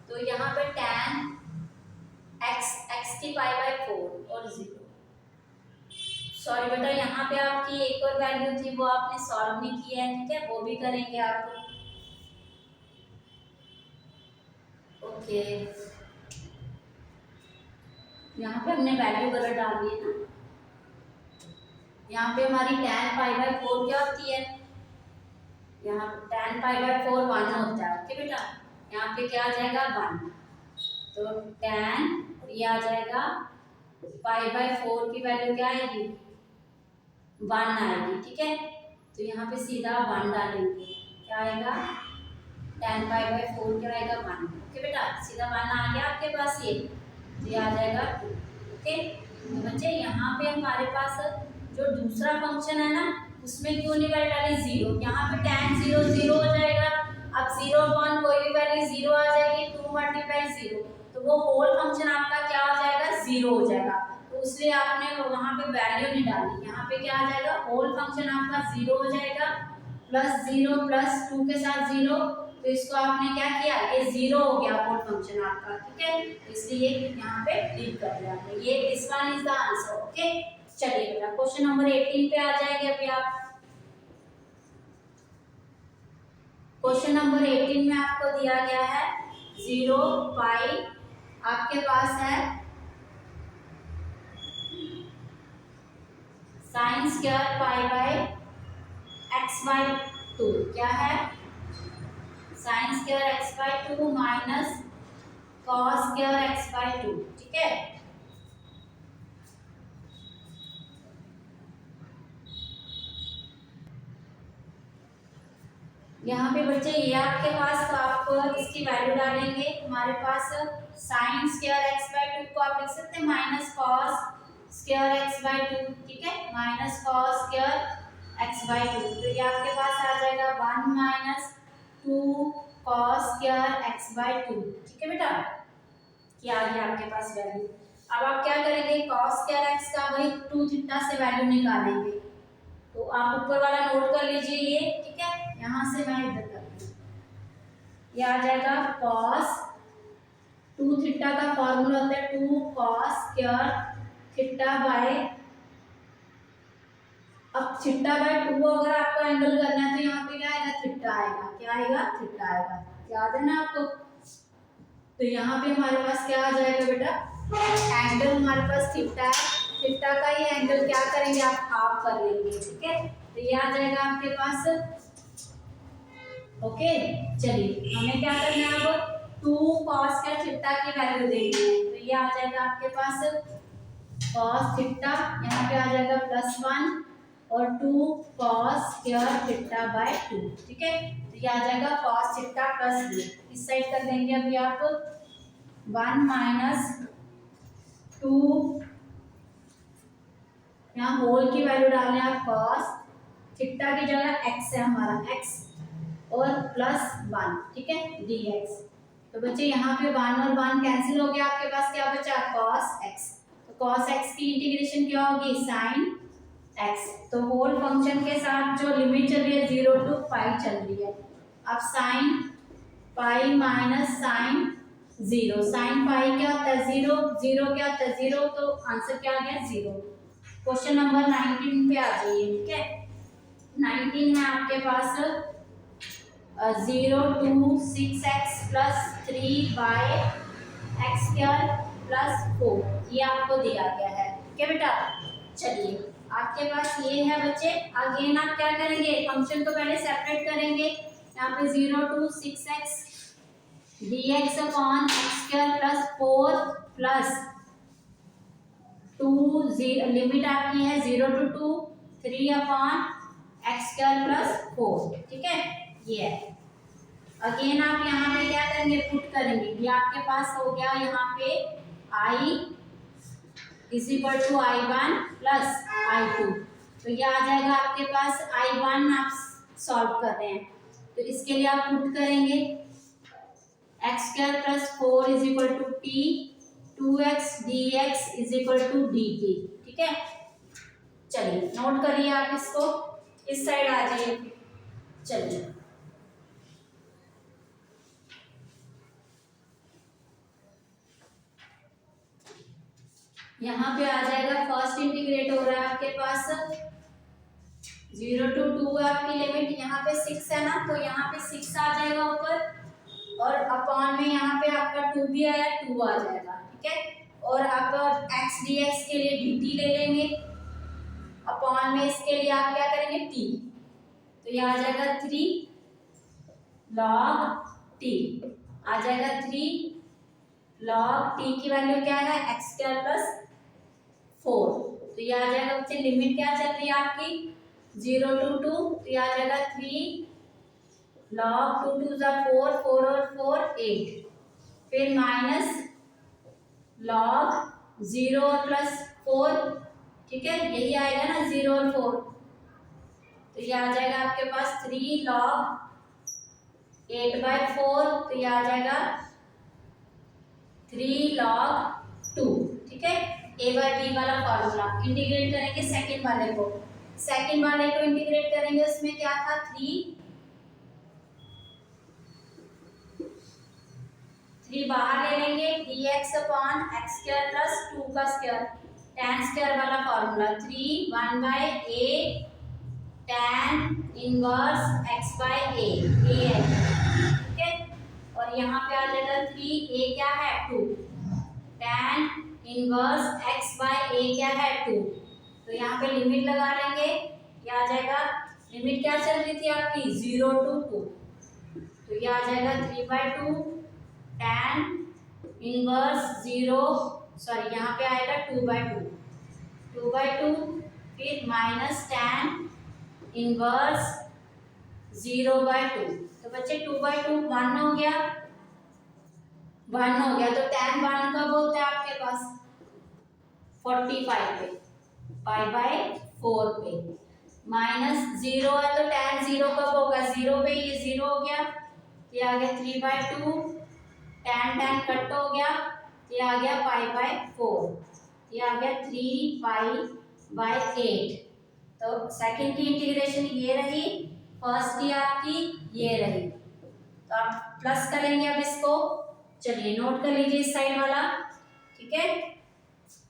तो यहाँ पे tan x की 5/4 और 0। सॉरी बेटा, यहाँ पे आपकी एक और वैल्यू थी वो आपने सॉल्व नहीं किया है। ठीक है, वो भी करेंगे आप। ओके, यहाँ पे हमने वैल्यू गलत डाल दी है ना, यहाँ पे हमारी tan 5/4 क्या होती है, यहाँ tan 5/4 1 होता है। ओके बेटा, यहाँ पे क्या आ जाएगा 1, तो tan ये आ जाएगा 5/4 की वैल्यू क्या आएगी, 1 आएगी। ठीक है, तो यहाँ पे सीधा 1 डालेंगे, क्या आएगा, tan 5/4 क्या आएगा 1। ओके बेटा, सीधा 1 आ गया आपके पास, ये तो ये आ जाएगा 2। ओके, तो बच्चे यहाँ पे हमारे पास जो दूसरा फंक्शन है ना, उसमें क्यों नहीं वैल्यू डाली 0, यहाँ पे tan 0 0 हो जाएगा। अब 0 कोई भी वैल्यू 0 आ जाएगी, 2 × 0, तो वो होल फंक्शन आपका क्या हो जाएगा, 0 हो जाएगा। तो इसलिए आपने वहाँ पे वैल्यू नहीं डाली, यहाँ पे क्या आ जाएगा, होल फंक्शन आपका 0 हो जाएगा, प्लस 0 प्लस 2 के साथ 0, तो इसको आपने क्या किया, ये 0 हो गया होल फंक्शन आपका। ठीक है, इसलिए यहाँ पे लीव कर दिया आपने, ये this one is the answer. Okay, चलिए बेटा क्वेश्चन नंबर 18 पे आ जाएंगे अभी आप। क्वेश्चन नंबर 18 में आपको दिया गया है 0 पाई, आपके पास है sin स्क्वायर π/x/2, क्या है, sin square x/2 minus cos square x/2। ठीक है, यहाँ पे बच्चे ये आपके पास, तो आप इसकी वैल्यू डालेंगे, हमारे पास sin स्क्वायर x/2 को आप लिख सकते हैं माइनस cos स्क्वायर x/2। ठीक है, माइनस cos स्क्वायर x/2, तो ये आपके पास आ जाएगा 1 माइनस 2 cos स्क्वायर x/2। ठीक है बेटा, ये आ गया आपके पास वैल्यू। अब आप क्या करेंगे, cos स्क्वायर x का वही 2 थीटा से वैल्यू निकालेंगे, तो आप ऊपर वाला नोट कर लीजिए ये। ठीक है, यहाँ से मैं इधर करती हूँ, ये आ जाएगा cos 2 थीटा का फॉर्मूला होता है 2 cos स्क्वायर थीटा बाय, अब थीटा बाय 2 अगर आपको एंगल करना है तो यहाँ पे क्या आएगा, थीटा आएगा, क्या आएगा, थीटा आएगा, याद है ना आपको। तो यहाँ पे हमारे पास क्या आ जाएगा बेटा, एंगल हमारे पास थीटा है, थीटा का ये एंगल क्या करेंगे, आप हाफ कर लेंगे। ठीक है, तो ये आ जाएगा आपके पास। ओके, चलिए हमें क्या करना है, अब 2 cos का थीटा की वैल्यू देखनी है, तो ये आ जाएगा आपके पास cos थीटा, यहाँ पे आ जाएगा +1 और 2 cos स्क्वायर थीटा बाय 2। ठीक है, तो ये आ जाएगा cos थीटा प्लस ये, इस साइड कर देंगे अभी आप 1 माइनस 2, यहाँ होल की वैल्यू डालना है, cos थीटा की जगह x है हमारा x, और +1। ठीक है, dx, तो बच्चे यहाँ पे 1 और 1 कैंसिल हो गया, आपके पास क्या बचा cos x। तो cos x की इंटीग्रेशन क्या होगी sin x। तो होल फंक्शन के साथ जो लिमिट चल रही है 0 to पाई चल रही है। अब sin pi minus sine 0, sine pi क्या होता है 0, 0 क्या होता है 0, तो आंसर क्या आ गया 0। क्वेश्चन नंबर 19 पे आ जाइए। ठीक है, 19 है आपके पास 0 to 6x plus 3 by x square plus 4, ये आपको दिया गया है। ठीक है बेटा, चलिए आपके पास ये है बच्चे। अगेन आप क्या करेंगे, फंक्शन को पहले सेपरेट करेंगे। यहाँ पे 0 to 6x dx upon x square plus 4 plus 2, limit आपकी है 0 to 2, 3 upon x square plus 4। ठीक है, ये है। अगेन आप यहाँ पे क्या करेंगे, पुट करेंगे। ये आपके पास हो गया यहाँ पे i is equal to i1 plus i2। तो ये आ जाएगा आपके पास i1 आप सॉल्व कर रहे हैं, तो इसके लिए आप पुट करेंगे x square plus 4 is equal to t 2x dx is equal to dt। ठीक है, चलिए नोट करिए आप इसको, इस साइड आ जाइए। चलिए यहाँ पे आ जाएगा, फर्स्ट इंटीग्रेट हो रहा है आपके पास 0 to 2 है आपकी लिमिट। यहाँ पे 6 है ना, तो यहाँ पे 6 आ जाएगा ऊपर, और अपॉन में यहाँ पे आपका 2 भी आया, 2 आ जाएगा। ठीक है, और आप x dx के लिए dt ले लेंगे, अपॉन में इसके लिए आप क्या करेंगे t, तो ये आ जाएगा 3 log t, आ जाएगा 3 log t की वैल्यू क्या है एक्स स्क्वायर प्लस 4। तो ये आ जाएगा बच्चे, लिमिट क्या चल रही है आपकी 0 to 2, तो ये आ जाएगा 3 log 2 2 जा 4, 4 और 4 8, फिर माइनस log 0 और प्लस 4। ठीक है, यही आएगा ना 0 और 4, तो ये आ जाएगा आपके पास 3 log 8/4, तो ये आ जाएगा 3 log 2। ठीक है, a बाय b वाला फॉर्मूला इंटीग्रेट करेंगे सेकंड वाले को, सेकंड वाले को इंटीग्रेट करेंगे, उसमें क्या था 3 बाहर ले लेंगे, dx upon x square plus 2 का स्क्वायर, tan स्क्वायर वाला formula 3 1/a tan inverse x by a है। ठीक है, और यहाँ पे आ जाएगा 3 a क्या है 2, tan inverse x by a क्या है 2, तो यहाँ पे लिमिट लगा लेंगे। ये आ जाएगा, लिमिट क्या चल रही थी आपकी 0 to 2, तो ये आ जाएगा 3/2 tan इनवर्स 0, सॉरी यहाँ पे आएगा 2/2, फिर माइनस tan इनवर्स 0/2। तो बच्चे 2/2 1 हो गया, 1 हो गया, तो tan 1 कब होता है आपके पास 45 पे, π/4 पे, माइनस 0 है तो tan 0 कब होगा 0 पे, ये 0 हो गया, ये आ गया 3/2, tan कट हो गया, ये आ गया π/4, ये आ गया 3π/8। तो सेकंड की इंटीग्रेशन ये रही, फर्स्ट की आपकी ये रही, तो आप प्लस करेंगे अब इसको। चलिए नोट कर लीजिए इस साइड वाला। ठीक है,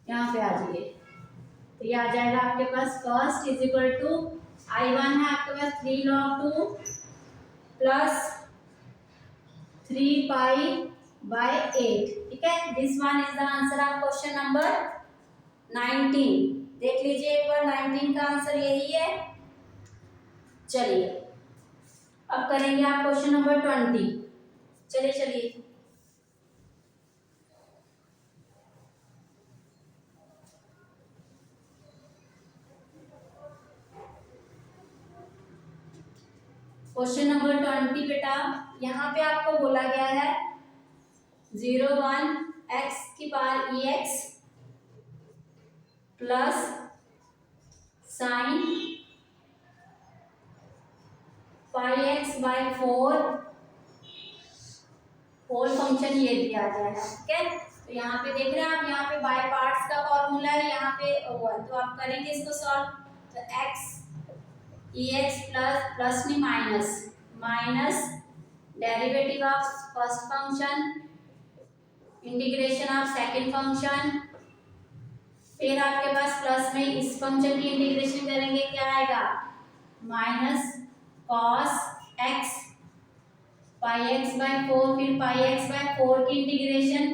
यहाँ पे आ जाइए, तो ये आ जाएगा आपके पास first is equal to i1 है आपके पास 3 log 2 प्लस 3π/8। ठीक है, this one is the answer of question number 19। देख लीजिए एक बार, 19 का आंसर यही है। चलिए अब करेंगे आप क्वेश्चन नंबर 20। चलिए क्वेश्चन नंबर 20 बेटा, यहाँ पे आपको बोला गया है 0 1 x की power ex plus sine πx/4 whole function ये दिया गया है। ठीक है, तो यहाँ पे देख रहे हैं आप, यहाँ पे बाय पार्ट्स का फॉर्मूला है, यहाँ पे हुआ, तो आप करेंगे इसको सॉल्व। तो x ex प्लस नहीं minus derivative of first function integration of second function, फिर आपके पास प्लस में इस फंक्शन की इंटीग्रेशन करेंगे, क्या आएगा माइनस कॉस एक्स पाई एक्स बाय 4, फिर पाई एक्स बाय 4 की इंटीग्रेशन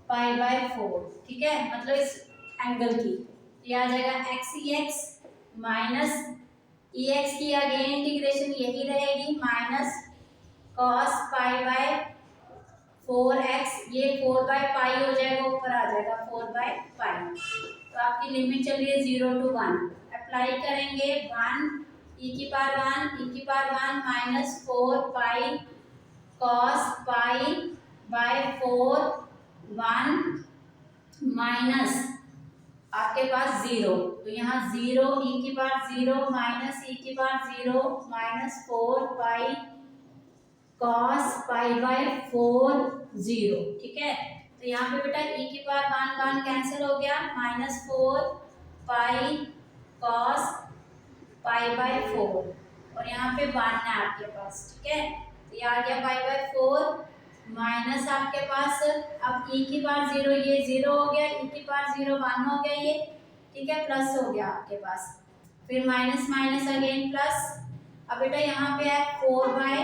पाई बाय 4। ठीक है, मतलब इस एंगल की, ये आ जाएगा एक्स ई एक्स माइनस ई एक्स की अगेन इंटीग्रेशन यही रहेगी minus cos pi bye 4x, ये 4 बाय पाई हो जाएगा, ऊपर आ जाएगा 4 बाय पाई। तो आपकी लिमिट चल रही है 0 to 1, अप्लाई करेंगे 1 e की power 1 minus 4 pi cos pi by 4 1 minus आपके पास 0, तो यहाँ 0 e की पावर 0 माइनस e की power 0 minus 4 pi cos pi by 4 0। ठीक है, तो यहाँ पे बेटा e की पावर 1 कैंसिल हो गया, minus 4 pi cos pi by 4, और यहाँ पे 1 है आपके पास। ठीक है, तो ये आ गया पाई बाय 4 माइनस आपके पास, अब e की पावर 0, ये 0 हो गया, e की पावर 0 1 हो गया ये। ठीक है, प्लस हो गया आपके पास, फिर माइनस माइनस अगेन प्लस। अब बेटा यहाँ पे है 4 बाय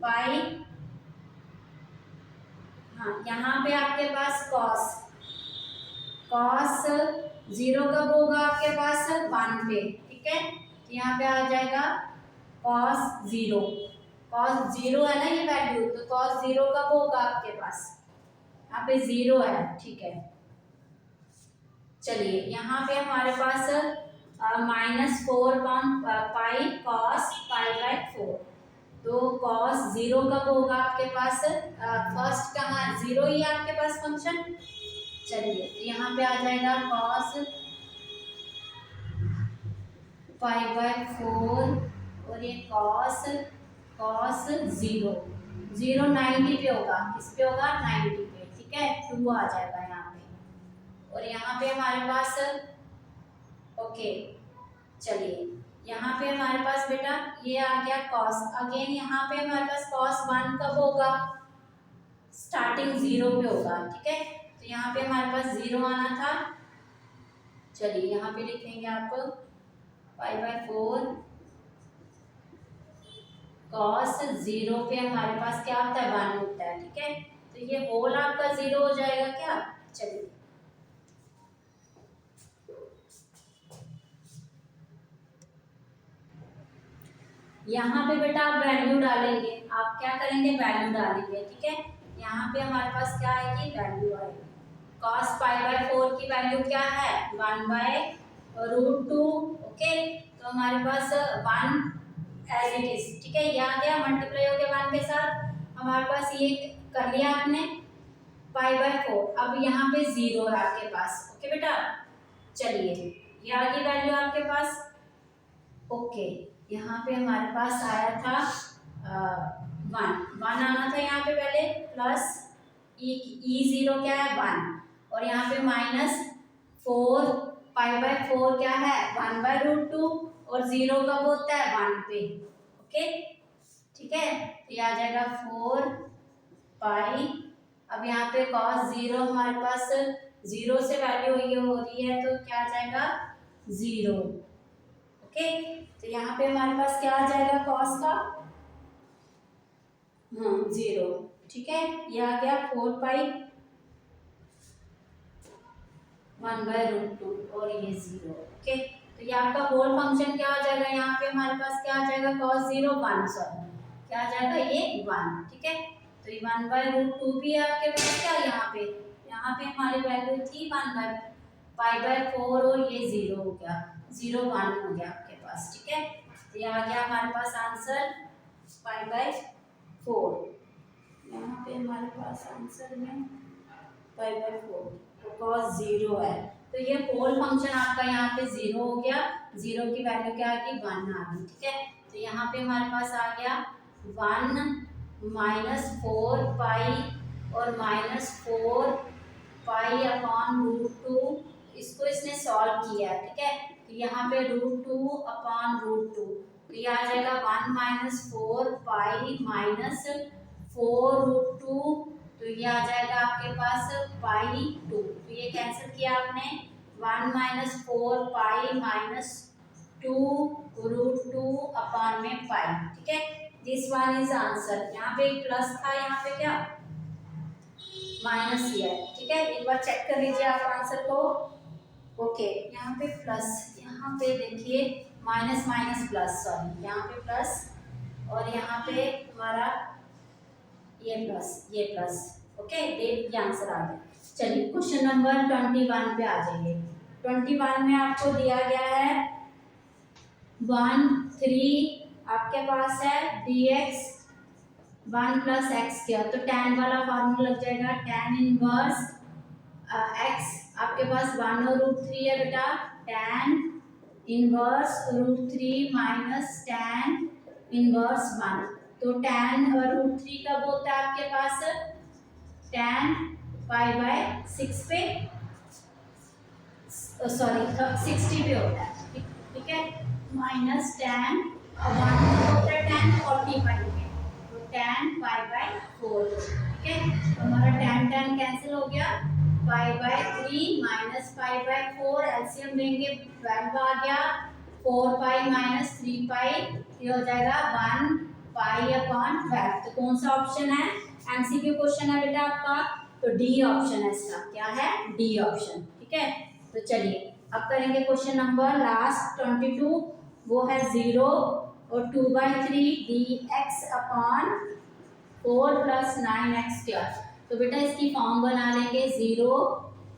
पाई, हाँ यहाँ पे आपके पास कॉस 0 कब होगा आपके पास 1 पे। ठीक है, तो यहाँ पे आ जाएगा कॉस 0 है ना ये वैल्यू, तो कॉस 0 कब होगा आपके पास, यहाँ पे 0 है। ठीक है, चलिए यहाँ पे हमारे पास minus 4 pi cos pi by 4, तो कॉस 0 कब होगा आपके पास, फर्स्ट कहाँ 0 ही आपके पास फंक्शन। चलिए, तो यहाँ पे आ जाएगा कॉस पाई बाय 4, और ये कॉस 0 90 पे होगा, किस पे होगा 90 पे। ठीक है, 2 आ जाएगा यहाँ पे, और यहाँ पे हमारे पास ओके। चलिए यहाँ पे हमारे पास बेटा ये आ गया कॉस, अगेन यहाँ पे हमारे पास कॉस 1 कब होगा, स्टार्टिंग 0 पे होगा। ठीक है, तो यहाँ पे हमारे पास 0 आना था। चलिए यहाँ पे लिखेंगे आप पाई बाय 4 कॉस 0 पे हमारे पास क्या होता है 1 होता है। ठीक है, तो ये होल आपका 0 हो जाएगा क्या। चलिए यहाँ पे बेटा आप वैल्यू डालेंगे, आप क्या करेंगे वैल्यू डालेंगे। ठीक है, यहाँ पे हमारे पास क्या आएगी वैल्यू आएगी, cos पाई बाय 4 की वैल्यू क्या है 1 बाय रूट 2। ओके, तो हमारे पास 1 एज इट इज। ठीक है, ये आ गया, मल्टीप्लाई हो गया 1 के साथ, हमारे पास ये कर लिया आपने पाई बाय 4। अब यहाँ पे 0 है आपके पास। ओके बेटा, चलिए ये आ गई वैल्यू आपके पास। ओके, यहाँ पे हमारे पास आया था 1 आना था यहाँ पे पहले, प्लस ई 0 क्या है 1, और यहाँ पे माइनस 4 पाई बाय 4 क्या है 1 बाय रूट 2, और 0 कब होता है 1 पे। ओके, ठीक है, तो ये आ जाएगा 4 पाई। अब यहाँ पे cos 0 हमारे पास 0 से वैल्यू ये हो रही है, तो क्या आ जाएगा 0। ओके, तो यहाँ पे हमारे पास क्या आ जाएगा cos का 0। ठीक है, ये आ गया 4 पाई 1 बाय रूट 2, और ये 0। ओके, तो ये आपका होल फंक्शन क्या हो जाएगा, यहाँ पे हमारे पास क्या आ जाएगा cos 0 1, सॉरी क्या आ जाएगा ये 1। ठीक है, तो ये 1 बाय रूट 2 भी है आपके पास, क्या यहाँ पे हमारी वैल्यू थी 1 बाय पाई बाय 4, और ये 0 हो गया, 0 1 हो गया आपके पास। ठीक है, तो ये आ गया हमारे पास आंसर पाई बाय 4। यहाँ पे हमारे पास आंसर में पाई बाय 4 तो cos 0 है, तो ये होल फंक्शन आपका यहाँ पे 0 हो गया, 0 की वैल्यू क्या आ गई 1 आ गई। ठीक है, तो यहाँ पे हमारे पास आ गया 1 -4 पाई और -4 पाई अपॉन √2, इसको इसने सॉल्व किया, ठीक है। तो यहाँ पे √2 अपॉन √2, तो ये आ जाएगा 1 - 4 पाई माइनस 4√2, तो ये आ जाएगा आपके पास पाई 2। तो ये कैंसिल किया आपने, 1 - 4 पाई माइनस 2√2 अपॉन में पाई, ठीक है। This one is answer. यहाँ पे प्लस था, यहाँ पे क्या माइनस है, ठीक है। एक बार चेक कर लीजिए आप आंसर को। ओके, यहाँ पे प्लस, यहाँ पे देखिए माइनस माइनस प्लस, सॉरी यहाँ पे प्लस और यहाँ पे हमारा ये प्लस, ओके। ये आंसर आ गया। चलिए क्वेश्चन नंबर 21 पे आ जाइए। 21 में आपको दिया गया है 1 3, आपके पास है dx 1 + x², तो tan वाला फार्मूला लग जाएगा, tan इनवर्स x, आपके पास 1 और √3 है बेटा, tan inverse √3 minus tan inverse 1, तो tan और √3 कब होता है आपके पास, tan π/6 पे, सॉरी 60 पे होता है, ठीक है, माइनस tan 1 होता है tan 45 पे, तो tan π/4, ठीक है। तो हमारा tan कैंसिल हो गया, π/3 माइनस π/4, एलसीएम लेंगे 12 आ गया, 4π माइनस 3π, ये हो जाएगा 1π/12। तो कौन सा ऑप्शन है, एमसीक्यू क्वेश्चन है बेटा आपका, तो डी ऑप्शन है इसका, क्या है, डी ऑप्शन, ठीक है। तो चलिए अब करेंगे क्वेश्चन नंबर लास्ट 22, वो है 0 और 2/3 dx अपॉन 4 + 9x²। तो बेटा इसकी फॉर्म बना लेंगे, 0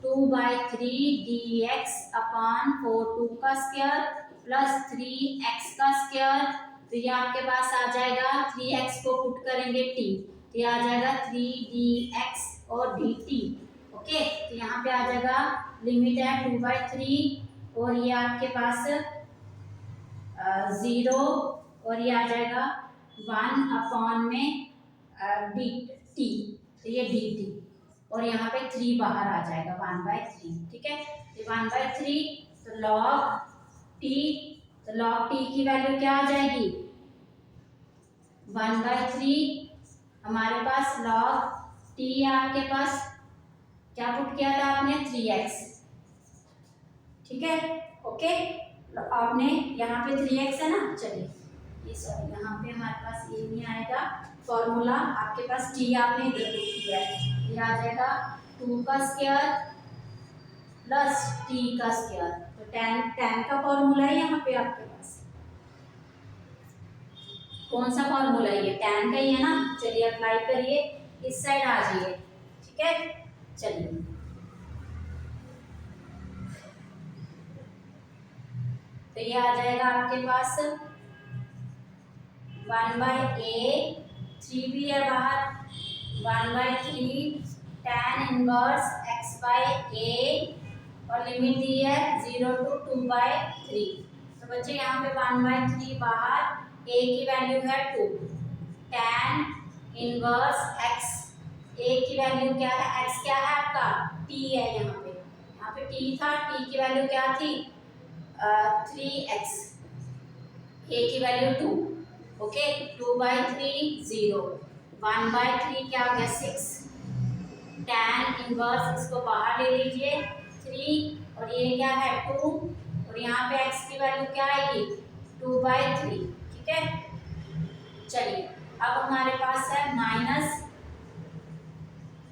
2/3 dx अपॉन 4 2 का स्क्वायर प्लस 3x का स्क्वायर, तो ये आपके पास आ जाएगा, 3x को पुट करेंगे t, तो ये आ जाएगा 3dx और dt, ओके। तो यहाँ पे आ जाएगा, लिमिट है 2/3 और ये आपके पास 0 और ये आ जाएगा 1 अपॉन में dt, तो ये dt और यहाँ पे 3 बाहर आ जाएगा, 1/3, ठीक है। तो 1/3, तो log t, तो log t की वैल्यू क्या आ जाएगी, 1/3, हमारे पास log t आपके पास क्या पुट किया था आपने, 3x, ठीक है, ओके। आपने यहाँ पे 3x है ना, चलिए ये सॉरी यहाँ पे हमारे पास ये नहीं आएगा फॉर्मूला, आपके पास t आपने दे दिया है, ये आ जाएगा 2 का स्क्वायर प्लस t का स्क्वायर, तो tan का फॉर्मूला है यहाँ पे आपके पास, कौन सा फॉर्मूला है ये, tan का ही है ना। चलिए अप्लाई करिए, इस साइड आ जाइए, ठीक है। चलिए तो ये आ जाएगा आपके पास 1/a, 3 भी है बाहर, 1/3 tan इनवर्स x/a और लिमिट दी है 0 to 2/3। तो बच्चे यहाँ पे 1/3 बाहर, a की वैल्यू है 2, tan इनवर्स x, a की वैल्यू क्या है, x क्या है आपका, t है, यहाँ पे t था, t की वैल्यू क्या थी 3x, a की वैल्यू 2, ओके, 2/3 0, 1/3 क्या हो गया 6, tan इनवर्स इसको बाहर ले लीजिए 3 और ये क्या है 2 और यहाँ पे x की वैल्यू क्या आएगी 2/3, ठीक है। चलिए अब हमारे पास है माइनस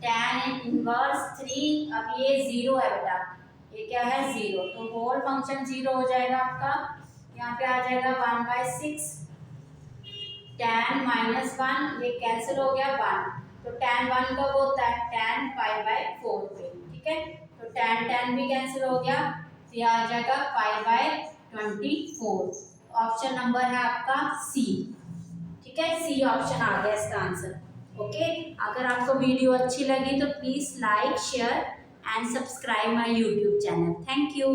tan इनवर्स 3, अब ये 0 है बेटा, ये क्या है 0, तो होल फंक्शन 0 हो जाएगा आपका, यहाँ पे आ जाएगा 1/6, tan -1, ये कैंसिल हो गया 1, तो tan 1 कब होता है, tan π/4 पे, ठीक है। तो tan भी कैंसिल हो गया, तो ये आ जाएगा π/24, ऑप्शन नंबर है आपका सी, ठीक है, सी ऑप्शन आ गया इसका आंसर, ओके। अगर आपको वीडियो अच्छी लगी तो please like share and subscribe my YouTube channel, thank you.